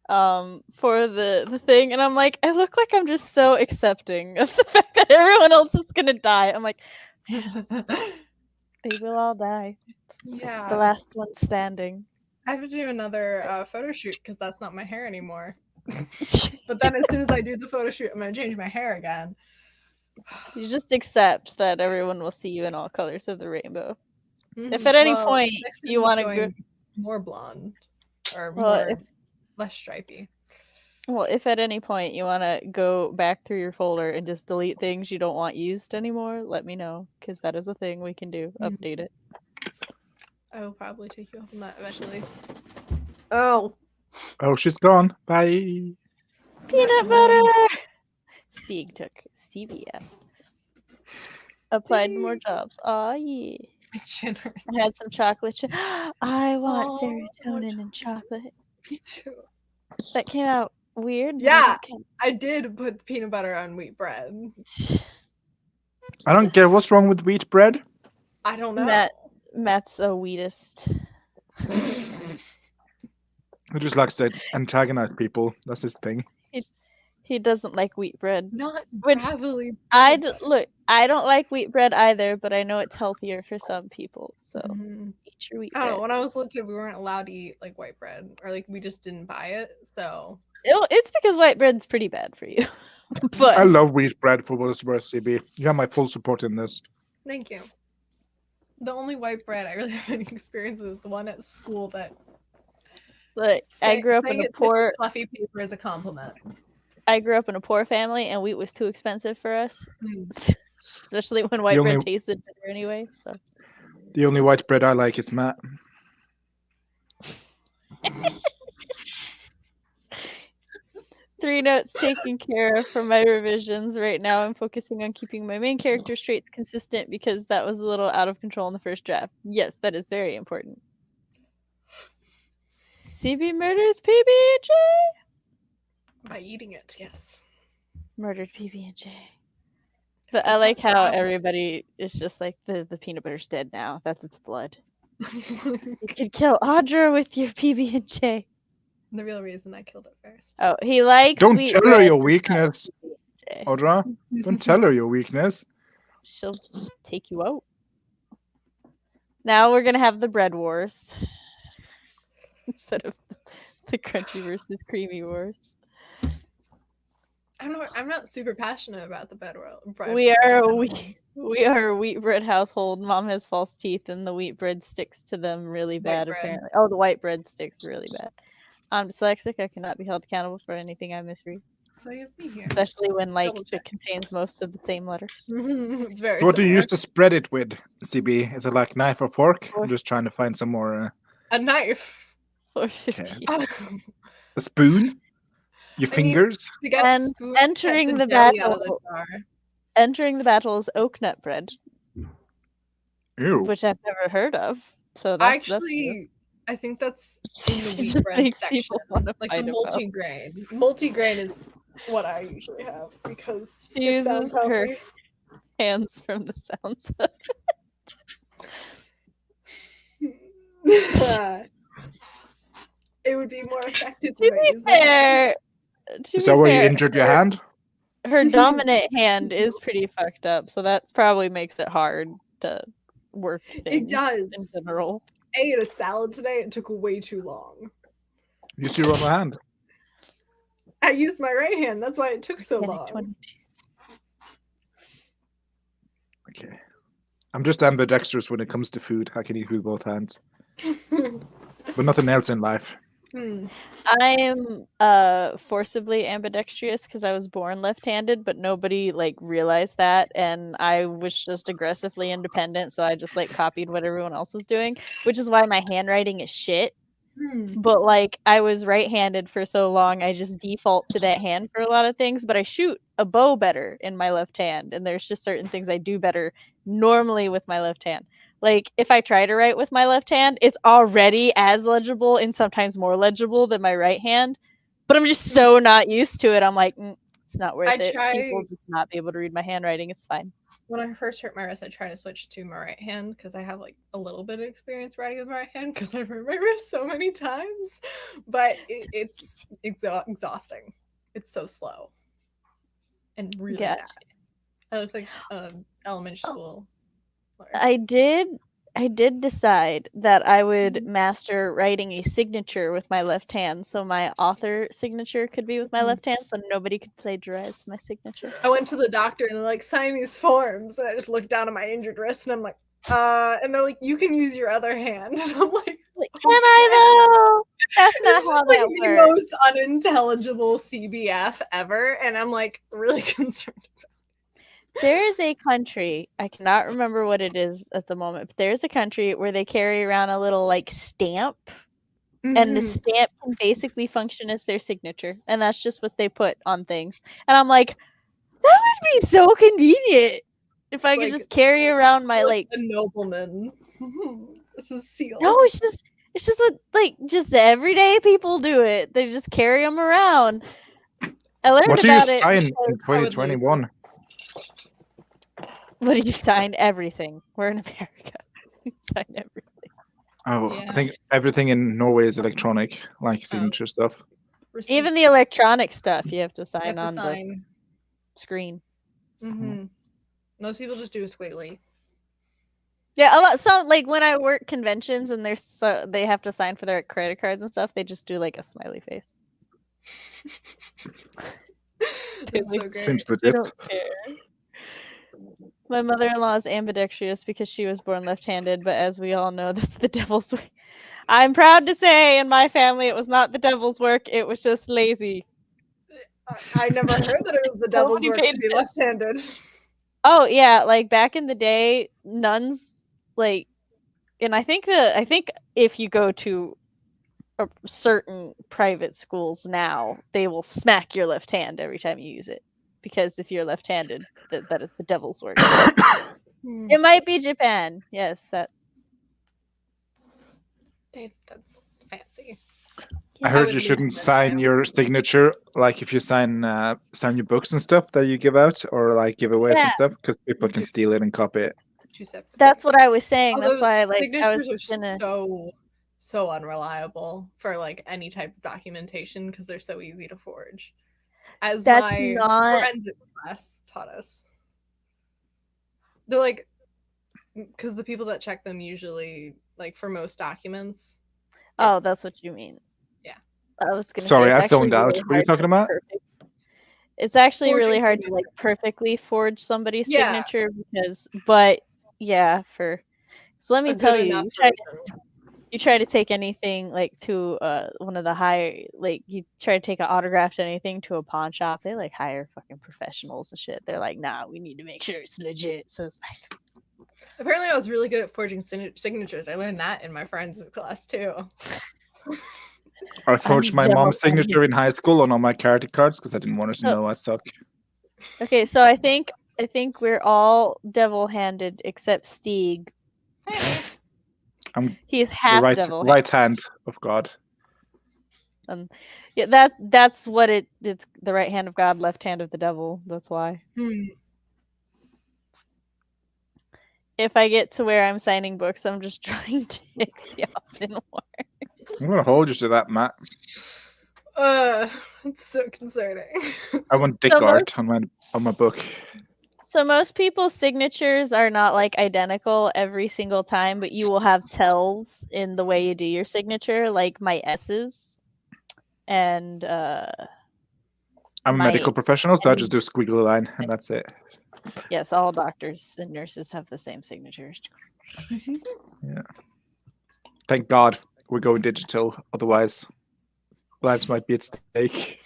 for the thing, and I'm like, I look like I'm just so accepting of the fact that everyone else is gonna die. I'm like, yes, they will all die. Yeah. It's the last one standing. I have to do another photo shoot because that's not my hair anymore. But then as soon as I do the photo shoot, I'm gonna change my hair again. You just accept that everyone will see you in all colors of the rainbow. If at any point you want to go more blonde or less stripy. Well, if at any point you want to go back through your folder and just delete things you don't want used anymore, let me know, because that is a thing we can do. Update it. I will probably take you off on that eventually. Oh, she's gone. Bye. Peanut butter. Stig took CBF. Applied more jobs. Aw, yeah. I had some chocolate. I want serotonin and chocolate. Me too. That came out weird. Yeah, I did put peanut butter on wheat bread. I don't get what's wrong with wheat bread. I don't know. Matt's a wheatist. He just likes to antagonize people. That's his thing. He doesn't like wheat bread. Which I don't like wheat bread either, but I know it's healthier for some people. So eat your wheat bread. I don't know. When I was little, we weren't allowed to eat like white bread, or like we just didn't buy it. So it's because white bread's pretty bad for you. But I love wheat bread for what it's worth, CB. You have my full support in this. Thank you. The only white bread I really have any experience with is the one at school that. I grew up in a poor. Fluffy paper is a compliment. I grew up in a poor family, and wheat was too expensive for us, especially when white bread tasted better anyway. So the only white bread I like is Matt. 3 notes taken care of for my revisions. Right now, I'm focusing on keeping my main character traits consistent because that was a little out of control in the first draft. Yes, that is very important. CB murders PB&J. By eating it, yes. Murdered PB&J. But I like how everybody is just like, the peanut butter's dead now. That's its blood. You could kill Audra with your PB&J. The real reason I killed it first. Oh, he likes Don't sweet tell bread. her your weakness, Audra. Don't tell her your weakness. She'll take you out. Now we're gonna have the bread wars instead of the crunchy versus creamy wars. I'm not super passionate about the bread. We are a wheat bread household. Mom has false teeth, and the wheat bread sticks to them really bad. Apparently, the white bread sticks really bad. I'm dyslexic. I cannot be held accountable for anything I misread. So you have me here. Especially when it contains most of the same letters. It's very what do you similar. use to spread it with, CB? Is it like knife or fork? I'm just trying to find some more. A knife. $4.50. A spoon? Your fingers? And entering the battle. Entering the battle is oak nut bread. Ew. Which I've never heard of. So that's I think that's in the wheat bread section. Like the multigrain. Multigrain is what I usually have because she uses her hands from the sounds of it. It would be more effective. To be fair, Is that where you injured your hand? her dominant hand is pretty fucked up, so that probably makes it hard to work things. It does. In general. I ate a salad today. It took way too long. Use your other hand. I used my right hand. That's why it took so long. Okay. I'm just ambidextrous when it comes to food. I can eat with both hands. But nothing else in life. I am forcibly ambidextrous because I was born left-handed, but nobody like realized that, and I was just aggressively independent, so I just like copied what everyone else was doing, which is why my handwriting is shit. But like I was right-handed for so long, I just default to that hand for a lot of things, but I shoot a bow better in my left hand, and there's just certain things I do better normally with my left hand. Like if I try to write with my left hand, it's already as legible and sometimes more legible than my right hand, but I'm just so not used to it. I'm like, it's not worth it. People will just not be able to read my handwriting. It's fine. When I first hurt my wrist, I tried to switch to my right hand because I have like a little bit of experience writing with my right hand because I've hurt my wrist so many times. But it's exhausting. It's so slow and really bad. I look like elementary school. I did decide that I would master writing a signature with my left hand, so my author signature could be with my left hand, so nobody could plagiarize my signature. I went to the doctor and they're like, sign these forms, and I just looked down at my injured wrist and I'm like, and they're like, you can use your other hand, and I'm like, can I though? That's not how that works. The most unintelligible CBF ever, and I'm like really concerned about it. There is a country, I cannot remember what it is at the moment, but there's a country where they carry around a little like stamp, and the stamp can basically function as their signature, and that's just what they put on things. And I'm like, that would be so convenient if I could just carry around my like a nobleman. It's a seal. No, it's just what like just everyday people do it. They just carry them around. I learned what about do you it sign in 2021? What do you sign? Everything. We're in America. We sign everything. Oh, yeah. I think everything in Norway is electronic, like signature stuff. Receipts. Even the electronic stuff, you have to sign on the screen. Most people just do a squiggly. Yeah, a lot. So, like when I work conventions and they have to sign for their credit cards and stuff, they just do like a smiley face. That's so great. Seems legit. They don't care. My mother-in-law is ambidextrous because she was born left-handed, but as we all know, that's the devil's work. I'm proud to say in my family it was not the devil's work, it was just lazy. I never heard that it was the devil's work to be left-handed. Oh yeah, like back in the day, nuns like, and I think if you go to certain private schools now, they will smack your left hand every time you use it. Because if you're left-handed, that is the devil's work. It might be Japan. Yes, that. That's fancy. I heard you shouldn't sign your signature, like if you sign your books and stuff that you give out, or like giveaways and stuff, because people can steal it and copy it. That's what I was saying. That's why I was so unreliable for like any type of documentation because they're so easy to forge. As my forensic class taught us. They're like, because the people that check them usually, like for most documents. Oh, that's what you mean. Yeah. I was gonna Sorry, say, I zoned out. What are you talking about? It's actually really hard to like perfectly forge somebody's signature but so let me tell you, you try to take anything like to one of the high, like you try to take an autograph to anything to a pawn shop, they like hire fucking professionals and shit. They're like, nah, we need to make sure it's legit. So it's like, apparently I was really good at forging signatures. I learned that in my forensic class too. I forged my mom's signature in high school on all my credit cards because I didn't want her to know I suck. Okay, so I think we're all devil-handed except Stig. He's half devil. Right hand of God. Yeah, that's what it's the right hand of God, left hand of the devil. That's why. If I get to where I'm signing books, I'm just trying to excel in war. I'm gonna hold you to that, Matt. It's so concerning. I want dick art on my book. So most people's signatures are not like identical every single time, but you will have tells in the way you do your signature, like my S's. And I'm a medical professional, so I just do a squiggly line, and that's it. Yes, all doctors and nurses have the same signatures. Yeah. Thank God we're going digital, otherwise lives might be at stake.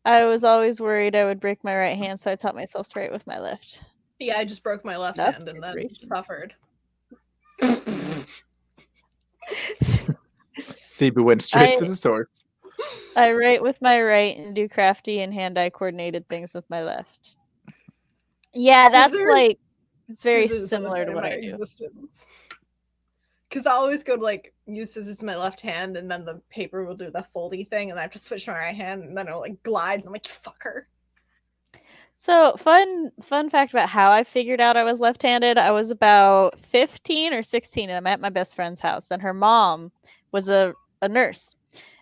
I was always worried I would break my right hand, so I taught myself to write with my left. Yeah, I just broke my left hand and then suffered. CB went straight to the source. I write with my right and do crafty and hand-eye coordinated things with my left. Yeah, that's like it's very similar to what I do. Because I always go to like use scissors in my left hand, and then the paper will do the foldy thing, and I have to switch to my right hand, and then it'll like glide, and I'm like, fucker. So fun fact about how I figured out I was left-handed. I was about 15 or 16, and I'm at my best friend's house, and her mom was a nurse.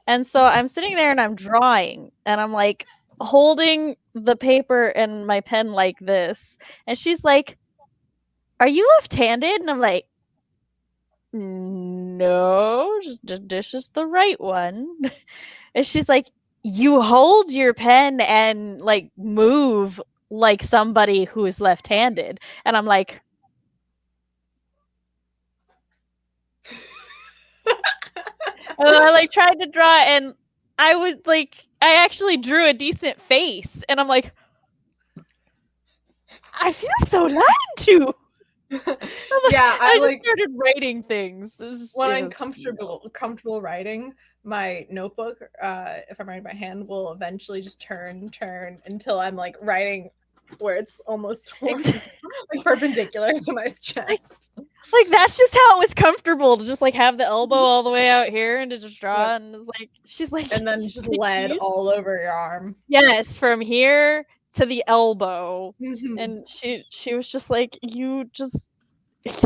And so I'm sitting there and I'm drawing, and I'm like holding the paper and my pen like this. And she's like, "Are you left-handed?" And I'm like, "No, this is the right one." And she's like, "You hold your pen and like move like somebody who is left-handed." And I'm like, and I like tried to draw, and I was like, I actually drew a decent face, and I'm like, I feel so lied to. Yeah, I just started writing things. When I'm comfortable writing, my notebook, if I'm writing by hand, will eventually just turn until I'm like writing where it's almost like perpendicular to my chest. Like that's just how it was comfortable to just like have the elbow all the way out here and to just draw. And it's like she's like, and then just lead all over your arm. Yes, from here to the elbow. Mm-hmm. And she was just like, you just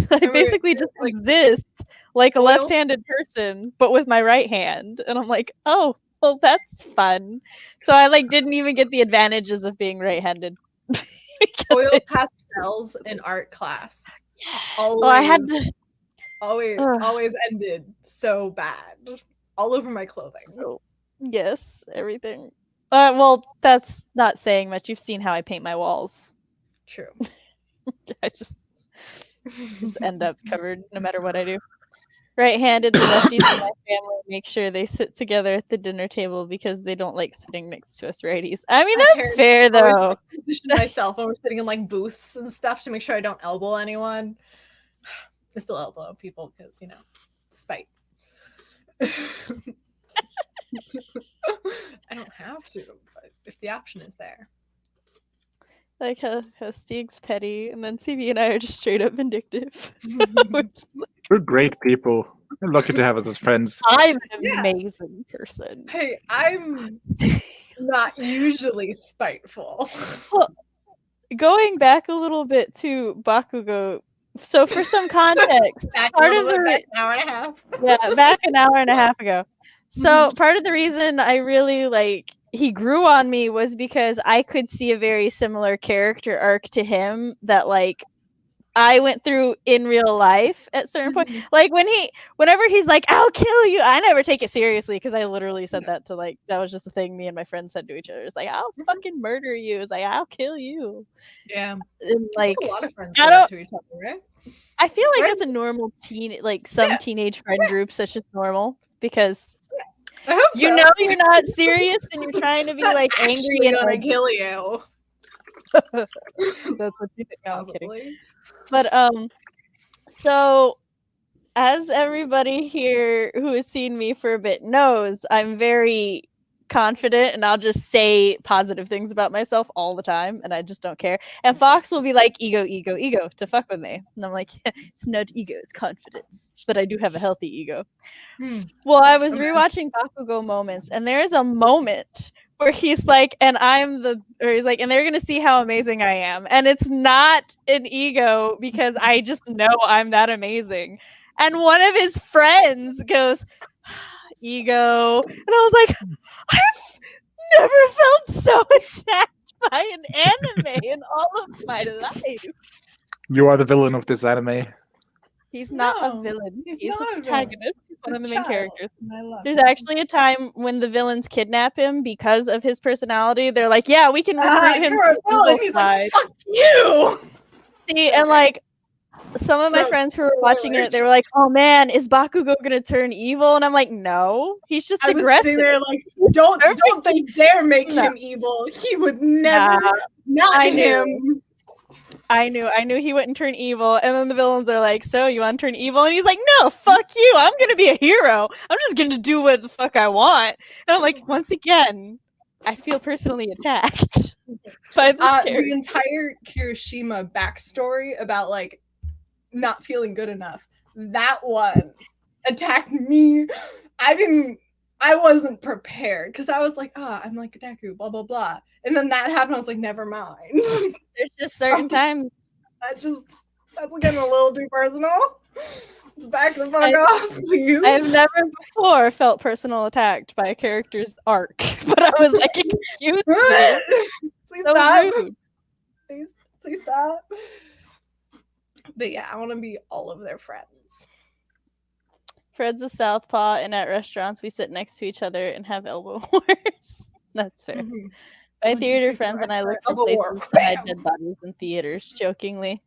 I basically just like, exist like a left-handed person, but with my right hand. And I'm like, oh, well, that's fun. So I like didn't even get the advantages of being right-handed. Oil pastels in art class. Yes. Always, I had to always ended so bad. All over my clothing. So, yes, everything. Well, that's not saying much. You've seen how I paint my walls. True. I just end up covered no matter what I do. Right-handed, the lefties in my family make sure they sit together at the dinner table because they don't like sitting next to us righties. I mean, that's fair though. I position myself when we're sitting in like booths and stuff to make sure I don't elbow anyone. I still elbow people because, you know, spite. I don't have to, but if the option is there. Like how Stig's petty, and then CB and I are just straight up vindictive. We're great people. We're lucky to have us as friends. I'm an amazing person. Hey, I'm not usually spiteful. Well, going back a little bit to Bakugo, so for some context, part of the an hour and a half. Yeah, back an hour and a half ago. So part of the reason I really like he grew on me was because I could see a very similar character arc to him that like I went through in real life at certain point. Like whenever he's like, "I'll kill you," I never take it seriously because I literally said that to like that was just a thing me and my friends said to each other. It's like, "I'll fucking murder you." It's like, "I'll kill you." Yeah, and like a lot of friends say that to each other, right? I feel like that's a normal teenage friend groups. That's just normal because. You know you're not serious and you're trying to be like angry and gonna kill you. That's what you think. No, I'm kidding. But so as everybody here who has seen me for a bit knows, I'm very confident and I'll just say positive things about myself all the time and I just don't care. And Fox will be like, ego to fuck with me. And I'm like, it's not ego, it's confidence. But I do have a healthy ego. Well, I was rewatching Bakugo moments and there is a moment where he's like, and he's like, and they're gonna see how amazing I am. And it's not an ego because I just know I'm that amazing. And one of his friends goes, ego. And I was like, I've never felt so attacked by an anime in all of my life. You are the villain of this anime. He's not a No, villain. he's He's a not a villain. protagonist. He's one a of the main child, characters. and I love There's him. actually a time when the villains kidnap him because of his personality. They're like, yeah, we can recruit him You're to a the villain. evil He's side. like, fuck you. See, So and great. like some of my No, friends who were watching it, spoilers. they were like, oh man, is Bakugo gonna turn evil? And I'm like, no, he's just I was aggressive. sitting there like, don't they dare make him evil. He would never not I him. I knew he wouldn't turn evil. And then the villains are like, so you want to turn evil? And he's like, no, fuck you. I'm going to be a hero. I'm just going to do what the fuck I want. And I'm like, once again, I feel personally attacked by this character. The entire Kirishima backstory about like not feeling good enough. That one attacked me. I wasn't prepared because I was like, I'm like Deku, blah blah blah. And then that happened. I was like, never mind. There's just certain times. That's getting a little too personal. Let's back the fuck off, please. I've never before felt personal attacked by a character's arc, but I was like, excuse me. Please So stop. rude. Please stop. But yeah, I want to be all of their friends. Fred's a southpaw, and at restaurants we sit next to each other and have elbow wars. That's fair. Mm-hmm. My theater friends and I look for places to hide dead bodies in theaters, jokingly.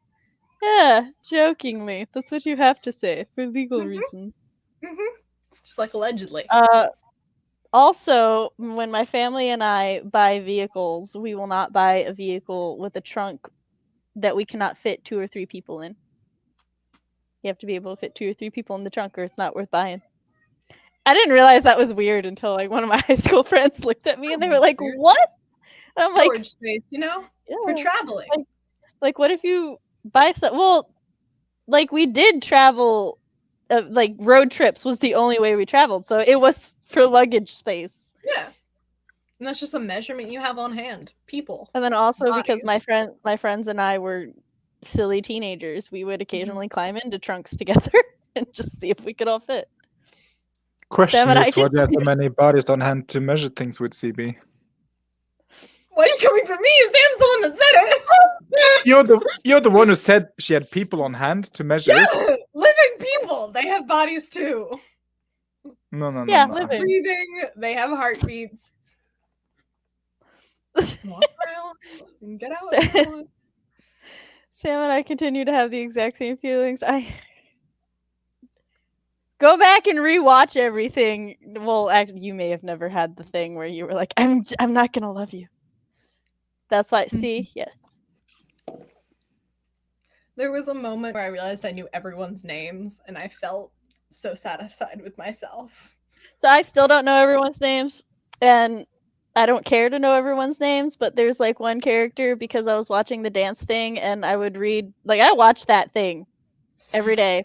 Yeah, jokingly. That's what you have to say for legal reasons. Just like allegedly. Also, when my family and I buy vehicles, we will not buy a vehicle with a trunk that we cannot fit 2 or 3 people in. You have to be able to fit 2 or 3 people in the trunk, or it's not worth buying. I didn't realize that was weird until like one of my high school friends looked at me and they were like, "What?" And I'm storage like, space, yeah, for traveling. Like, what if you buy some? Well, like we did travel. Like road trips was the only way we traveled, so it was for luggage space. Yeah, and that's just a measurement you have on hand. People. And then also because my friends and I were silly teenagers, we would occasionally climb into trunks together and just see if we could all fit. Question is, why do you have so many bodies on hand to measure things with CB? Why are you coming for me? Sam's the one that said it. You're the one who said she had people on hand to measure. Yeah, living people. They have bodies too. No. Living. Breathing. They have heartbeats. Walk around and get out. Sam and I continue to have the exact same feelings. I go back and rewatch everything. Well, actually, you may have never had the thing where you were like, "I'm not gonna love you." That's why. See, yes. There was a moment where I realized I knew everyone's names, and I felt so satisfied with myself. So I still don't know everyone's names, and I don't care to know everyone's names, but there's like one character because I was watching the dance thing, and I would read, like I watched that thing every day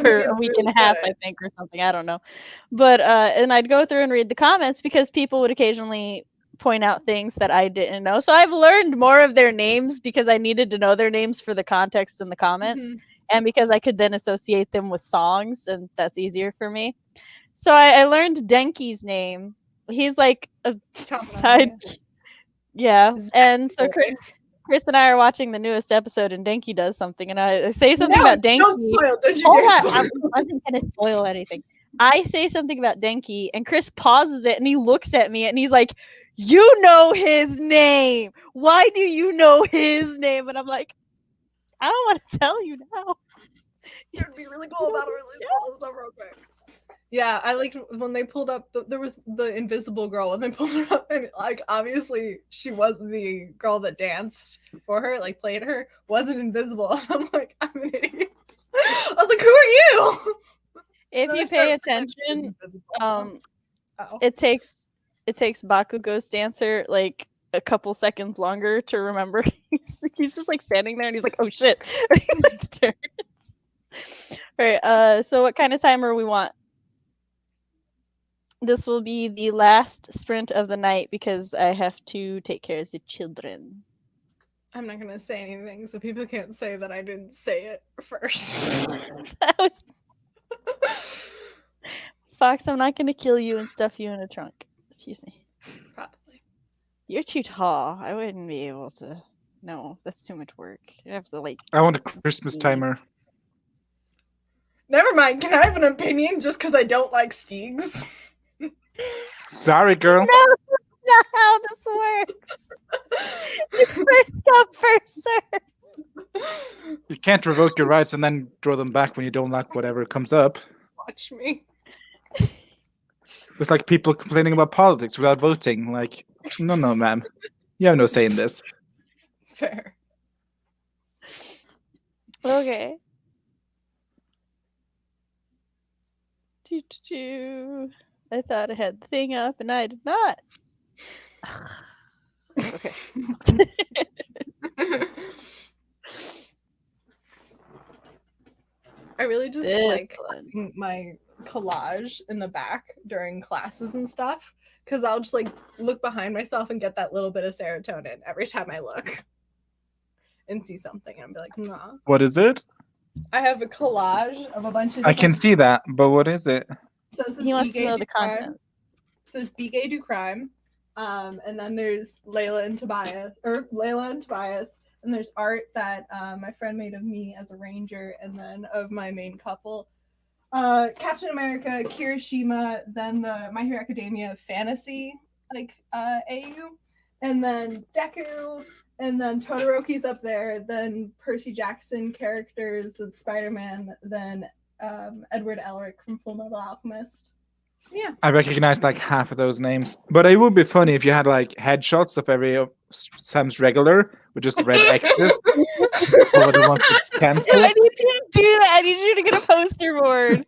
for a week and a half, I think, or something. I don't know. But and I'd go through and read the comments because people would occasionally point out things that I didn't know. So I've learned more of their names because I needed to know their names for the context in the comments, and because I could then associate them with songs, and that's easier for me. So I learned Denki's name. He's like a side, yeah. And so Chris and I are watching the newest episode, and Denki does something, and I say something about Denki. I wasn't gonna spoil anything. I say something about Denki, and Chris pauses it, and he looks at me, and he's like, "You know his name. Why do you know his name?" And I'm like, "I don't want to tell you now." You'd be really cool about it. Stuff real quick. Yeah, I liked when they pulled up. There was the invisible girl, and they pulled her up, and like obviously she was the girl that danced for her, like played her, wasn't invisible. And I'm like, I'm an idiot. I was like, who are you? If you pay attention, it takes Bakugo's dancer like a couple seconds longer to remember. He's just like standing there, and he's like, "Oh shit!" All right. So what kind of timer we want? This will be the last sprint of the night because I have to take care of the children. I'm not gonna say anything, so people can't say that I didn't say it first. That was... Fox, I'm not gonna kill you and stuff you in a trunk. Excuse me. Probably. You're too tall. I wouldn't be able to. No, that's too much work. You have to like. I want a Christmas timer. Never mind. Can I have an opinion just because I don't like Stigs? Sorry, girl. No, that's not how this works. It's first come, first serve. You can't revoke your rights and then throw them back when you don't like whatever comes up. Watch me. It's like people complaining about politics without voting. Like, no, ma'am. You have no say in this. Fair. Okay. I thought I had the thing up and I did not. Okay. I really just This like one. my collage in the back during classes and stuff because I'll just like look behind myself and get that little bit of serotonin every time I look and see something and be like, nah. What is it? I have a collage of a bunch of I can see that, but what is it? So this is He wants to know do the crime. content. So there's Be Gay Do Crime. And then there's Layla and Tobias. And there's art that my friend made of me as a ranger and then of my main couple. Captain America, Kirishima, then the My Hero Academia fantasy AU, and then Deku, and then Todoroki's up there, then Percy Jackson characters with Spider-Man, then Edward Elric from Full Metal Alchemist. Yeah. I recognize like half of those names, but it would be funny if you had like headshots of every Sam's regular with just red X's over the one that's cancelled. I need you to do that. I need you to get a poster board.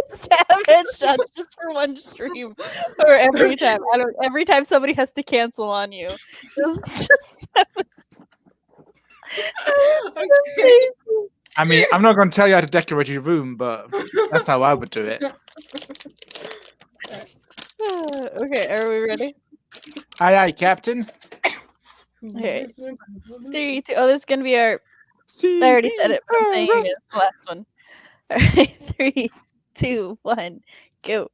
Sam headshots just for one stream, or every time. Every time somebody has to cancel on you. Okay. I mean, I'm not going to tell you how to decorate your room, but that's how I would do it. Okay, are we ready? Aye, Captain. Okay. 3, 2. Oh, this is gonna be our. I already said it, but I'm saying it again. It's the last one. All right, 3, 2, 1, go.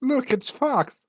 Look, it's Fox.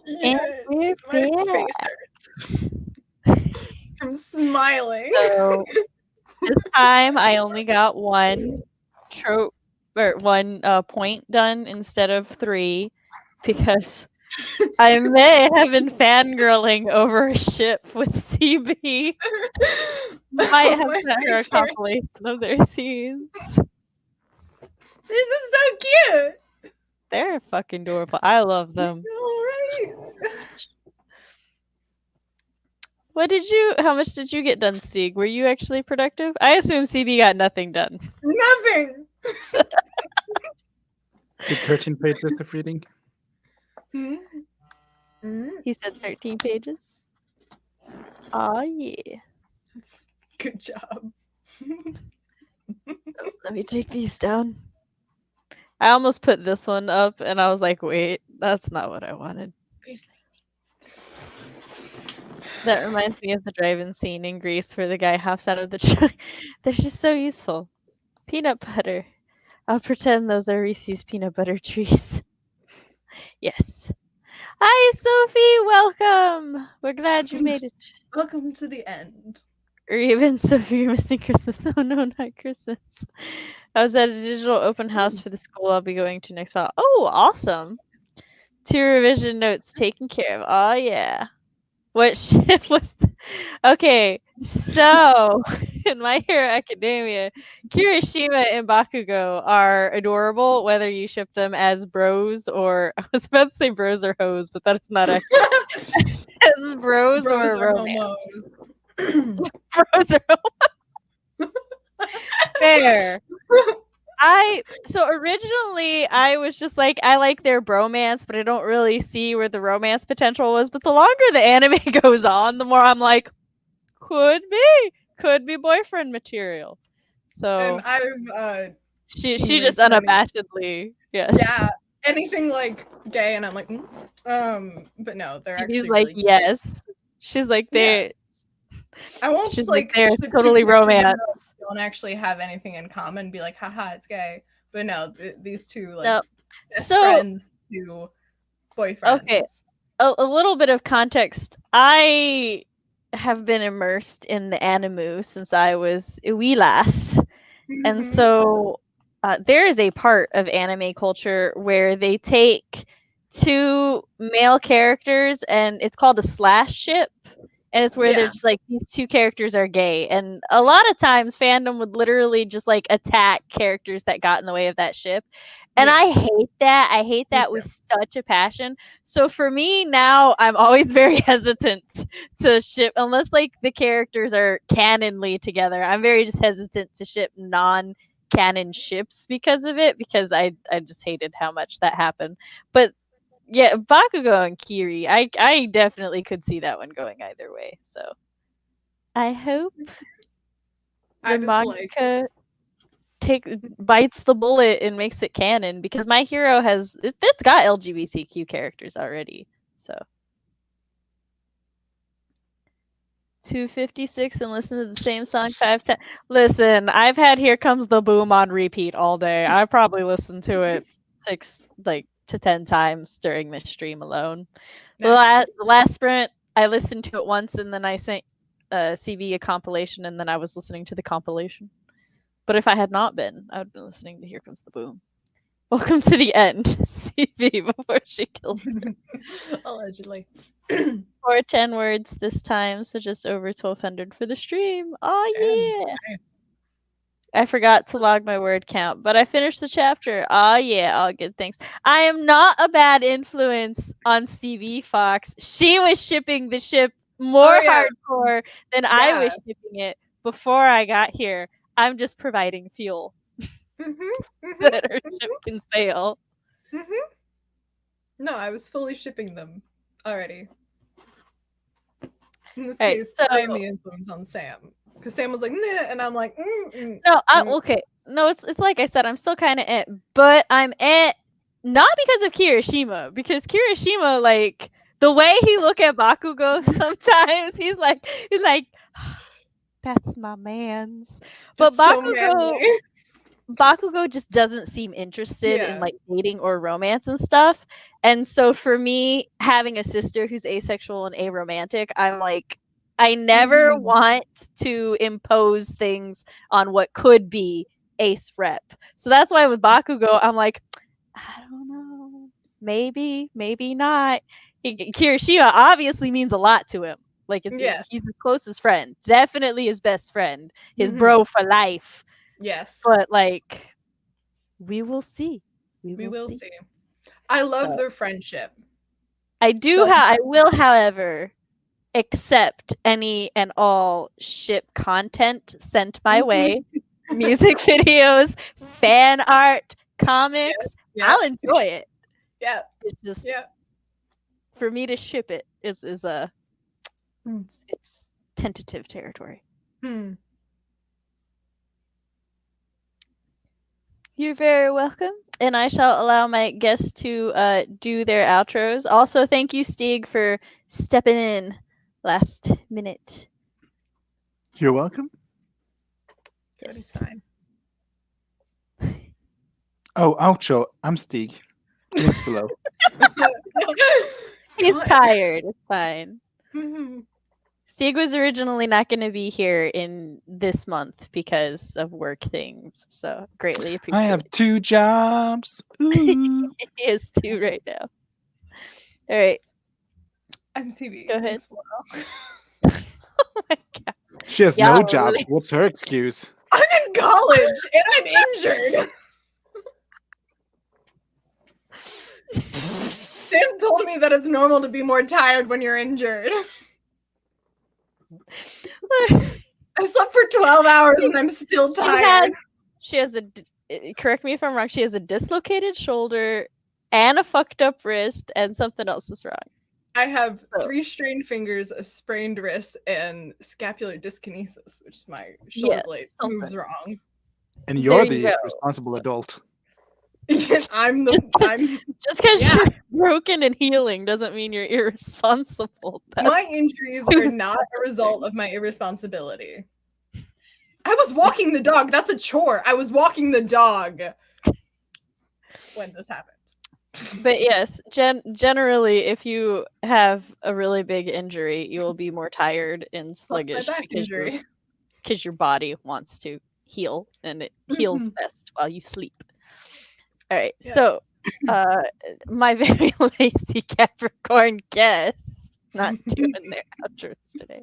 And we're My back. face hurts from smiling. So this time I only got one trope or one point done instead of 3 because I may have been fangirling over a ship with CB. Might have sent her a compilation of their scenes. This is so cute. They're fucking adorable. I love them. All right. How much did you get done, Stig? Were you actually productive? I assume CB got nothing done. Nothing. Did 13 pages of reading? He said 13 pages. Oh yeah. Good job. Let me take these down. I almost put this one up and I was like, wait, that's not what I wanted. That reminds me of the drive-in scene in Greece where the guy hops out of the truck. They're just so useful. Peanut butter. I'll pretend those are Reese's peanut butter trees. Yes. Hi, Sophie. Welcome. We're glad you made it. Welcome to the end. Or even Sophie, you're missing Christmas. Oh no, not Christmas. I was at a digital open house for the school I'll be going to next fall. Oh, awesome. 2 revision notes taken care of. Oh yeah. What ship was Okay, so in My Hero Academia, Kirishima and Bakugo are adorable, whether you ship them as bros or I was about to say bros or hoes, but that is not accurate. As bros or romance. Bros or homos. Fair. So originally I was just like, I like their bromance, but I don't really see where the romance potential was. But the longer the anime goes on, the more I'm like, could be boyfriend material. So And I've she just unabashedly, yes. Yeah, anything like gay, and I'm like, but no, they're actually. He's like, really yes. She's like they. I won't She's just like they're totally romance. Don't actually have anything in common. Be like, haha, it's gay. But no, these two like No. best friends to boyfriends. Okay, a little bit of context. I have been immersed in the anime since I was a wee lass, and so there is a part of anime culture where they take 2 male characters and it's called a slash ship. And it's where they're just like, these 2 characters are gay. And a lot of times fandom would literally just like attack characters that got in the way of that ship. And I hate that. I hate that with such a passion. So for me now, I'm always very hesitant to ship, unless like the characters are canonly together. I'm very just hesitant to ship non-canon ships because of it, because I just hated how much that happened. But yeah, Bakugo and Kiri, I definitely could see that one going either way. So I hope the manga bites the bullet and makes it canon, because My Hero it's got LGBTQ characters already. So 256 and listen to the same song 5 times. Listen, I've had Here Comes the Boom on repeat all day. I probably listened to it 6 to 10 times during this stream alone. Nice. The last sprint, I listened to it once, and then I sent CB a compilation, and then I was listening to the compilation. But if I had not been, I would have been listening to Here Comes the Boom. Welcome to the end, CB, before she kills her. Allegedly. 410 words this time, so just over 1,200 for the stream. Oh, yeah. Nice. I forgot to log my word count, but I finished the chapter. Oh, yeah, all good things. I am not a bad influence on CB Fox. She was shipping the ship more hardcore than I was shipping it before I got here. I'm just providing fuel that her ship can sail. No, I was fully shipping them already. In this right, case, I am the influence on Sam. Because Sam was like, nah, and I'm like, No, okay. No, it's like I said, I'm still kind of but I'm not because of Kirishima, because Kirishima, like, the way he look at Bakugo sometimes, he's like, that's my man's. But Bakugo, Bakugo just doesn't seem interested in like dating or romance and stuff. And so for me, having a sister who's asexual and aromantic, I'm like, I never want to impose things on what could be ace rep. So that's why with Bakugo, I'm like, I don't know. Maybe, maybe not. Kirishima obviously means a lot to him. Like, he's his closest friend. Definitely his best friend. His bro for life. Yes. But, like, we will see. We will see. I love their friendship. I will, however, accept any and all ship content sent my way. Music videos, fan art, comics. I'll enjoy it. Yeah. It's just for me to ship it is it's tentative territory. You're very welcome, and I shall allow my guests to do their outros. Also, thank you, Stig, for stepping in last minute. You're welcome. Yes. Time. Oh, outro. I'm Stig. Links below. He's tired. It's fine. Stig was originally not going to be here in this month because of work things. So greatly appreciate it. I have 2 jobs. He has 2 right now. All right. I'm CB. Go ahead. Oh my God. She has no jobs. Really? What's her excuse? I'm in college and I'm injured. Sam told me that it's normal to be more tired when you're injured. I slept for 12 hours and I'm still tired. She has correct me if I'm wrong, she has a dislocated shoulder and a fucked up wrist and something else is wrong. I have 3 strained fingers, a sprained wrist, and scapular dyskinesis, which is my shoulder blade moves wrong. And you're the responsible adult. I'm just because you're broken and healing doesn't mean you're irresponsible. My injuries are not a result of my irresponsibility. I was walking the dog. That's a chore. I was walking the dog when this happened. But yes, generally, if you have a really big injury, you will be more tired and sluggish because your body wants to heal, and it heals best while you sleep. All right, so my very lazy Capricorn guests not doing their outros today.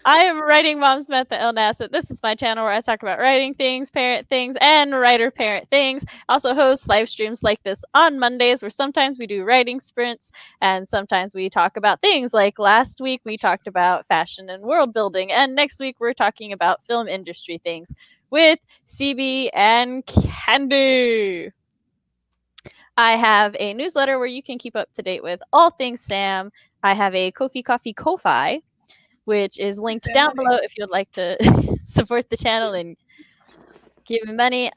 I am writing mom Samantha L. Nasset. This is my channel where I talk about writing things, parent things, and writer-parent things. I also host live streams like this on Mondays where sometimes we do writing sprints and sometimes we talk about things like last week we talked about fashion and world building, and next week we're talking about film industry things with CB and Candy. I have a newsletter where you can keep up to date with all things Sam. I have a Ko-fi, which is linked down below if you'd like to support the channel and give me money.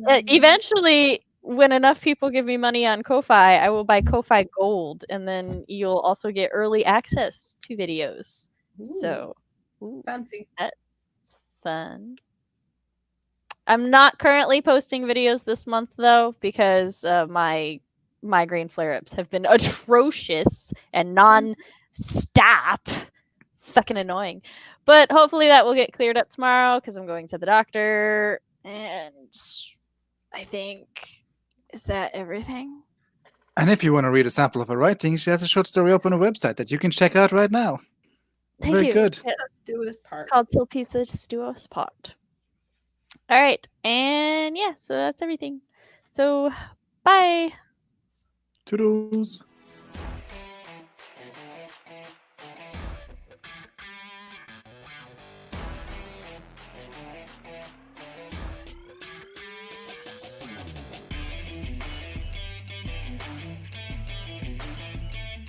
Eventually, when enough people give me money on Ko-fi, I will buy Ko-fi Gold, and then you'll also get early access to videos. So, fancy. That's fun. I'm not currently posting videos this month, though, because my migraine flare-ups have been atrocious and non-stop. Fucking annoying. But hopefully that will get cleared up tomorrow because I'm going to the doctor. And I think, is that everything? And if you want to read a sample of her writing, she has a short story up on her website that you can check out right now. It's very good. Yes. It's called Till Pizza Stew Us Pot. All right, and yeah, so that's everything. So, bye. Toodles.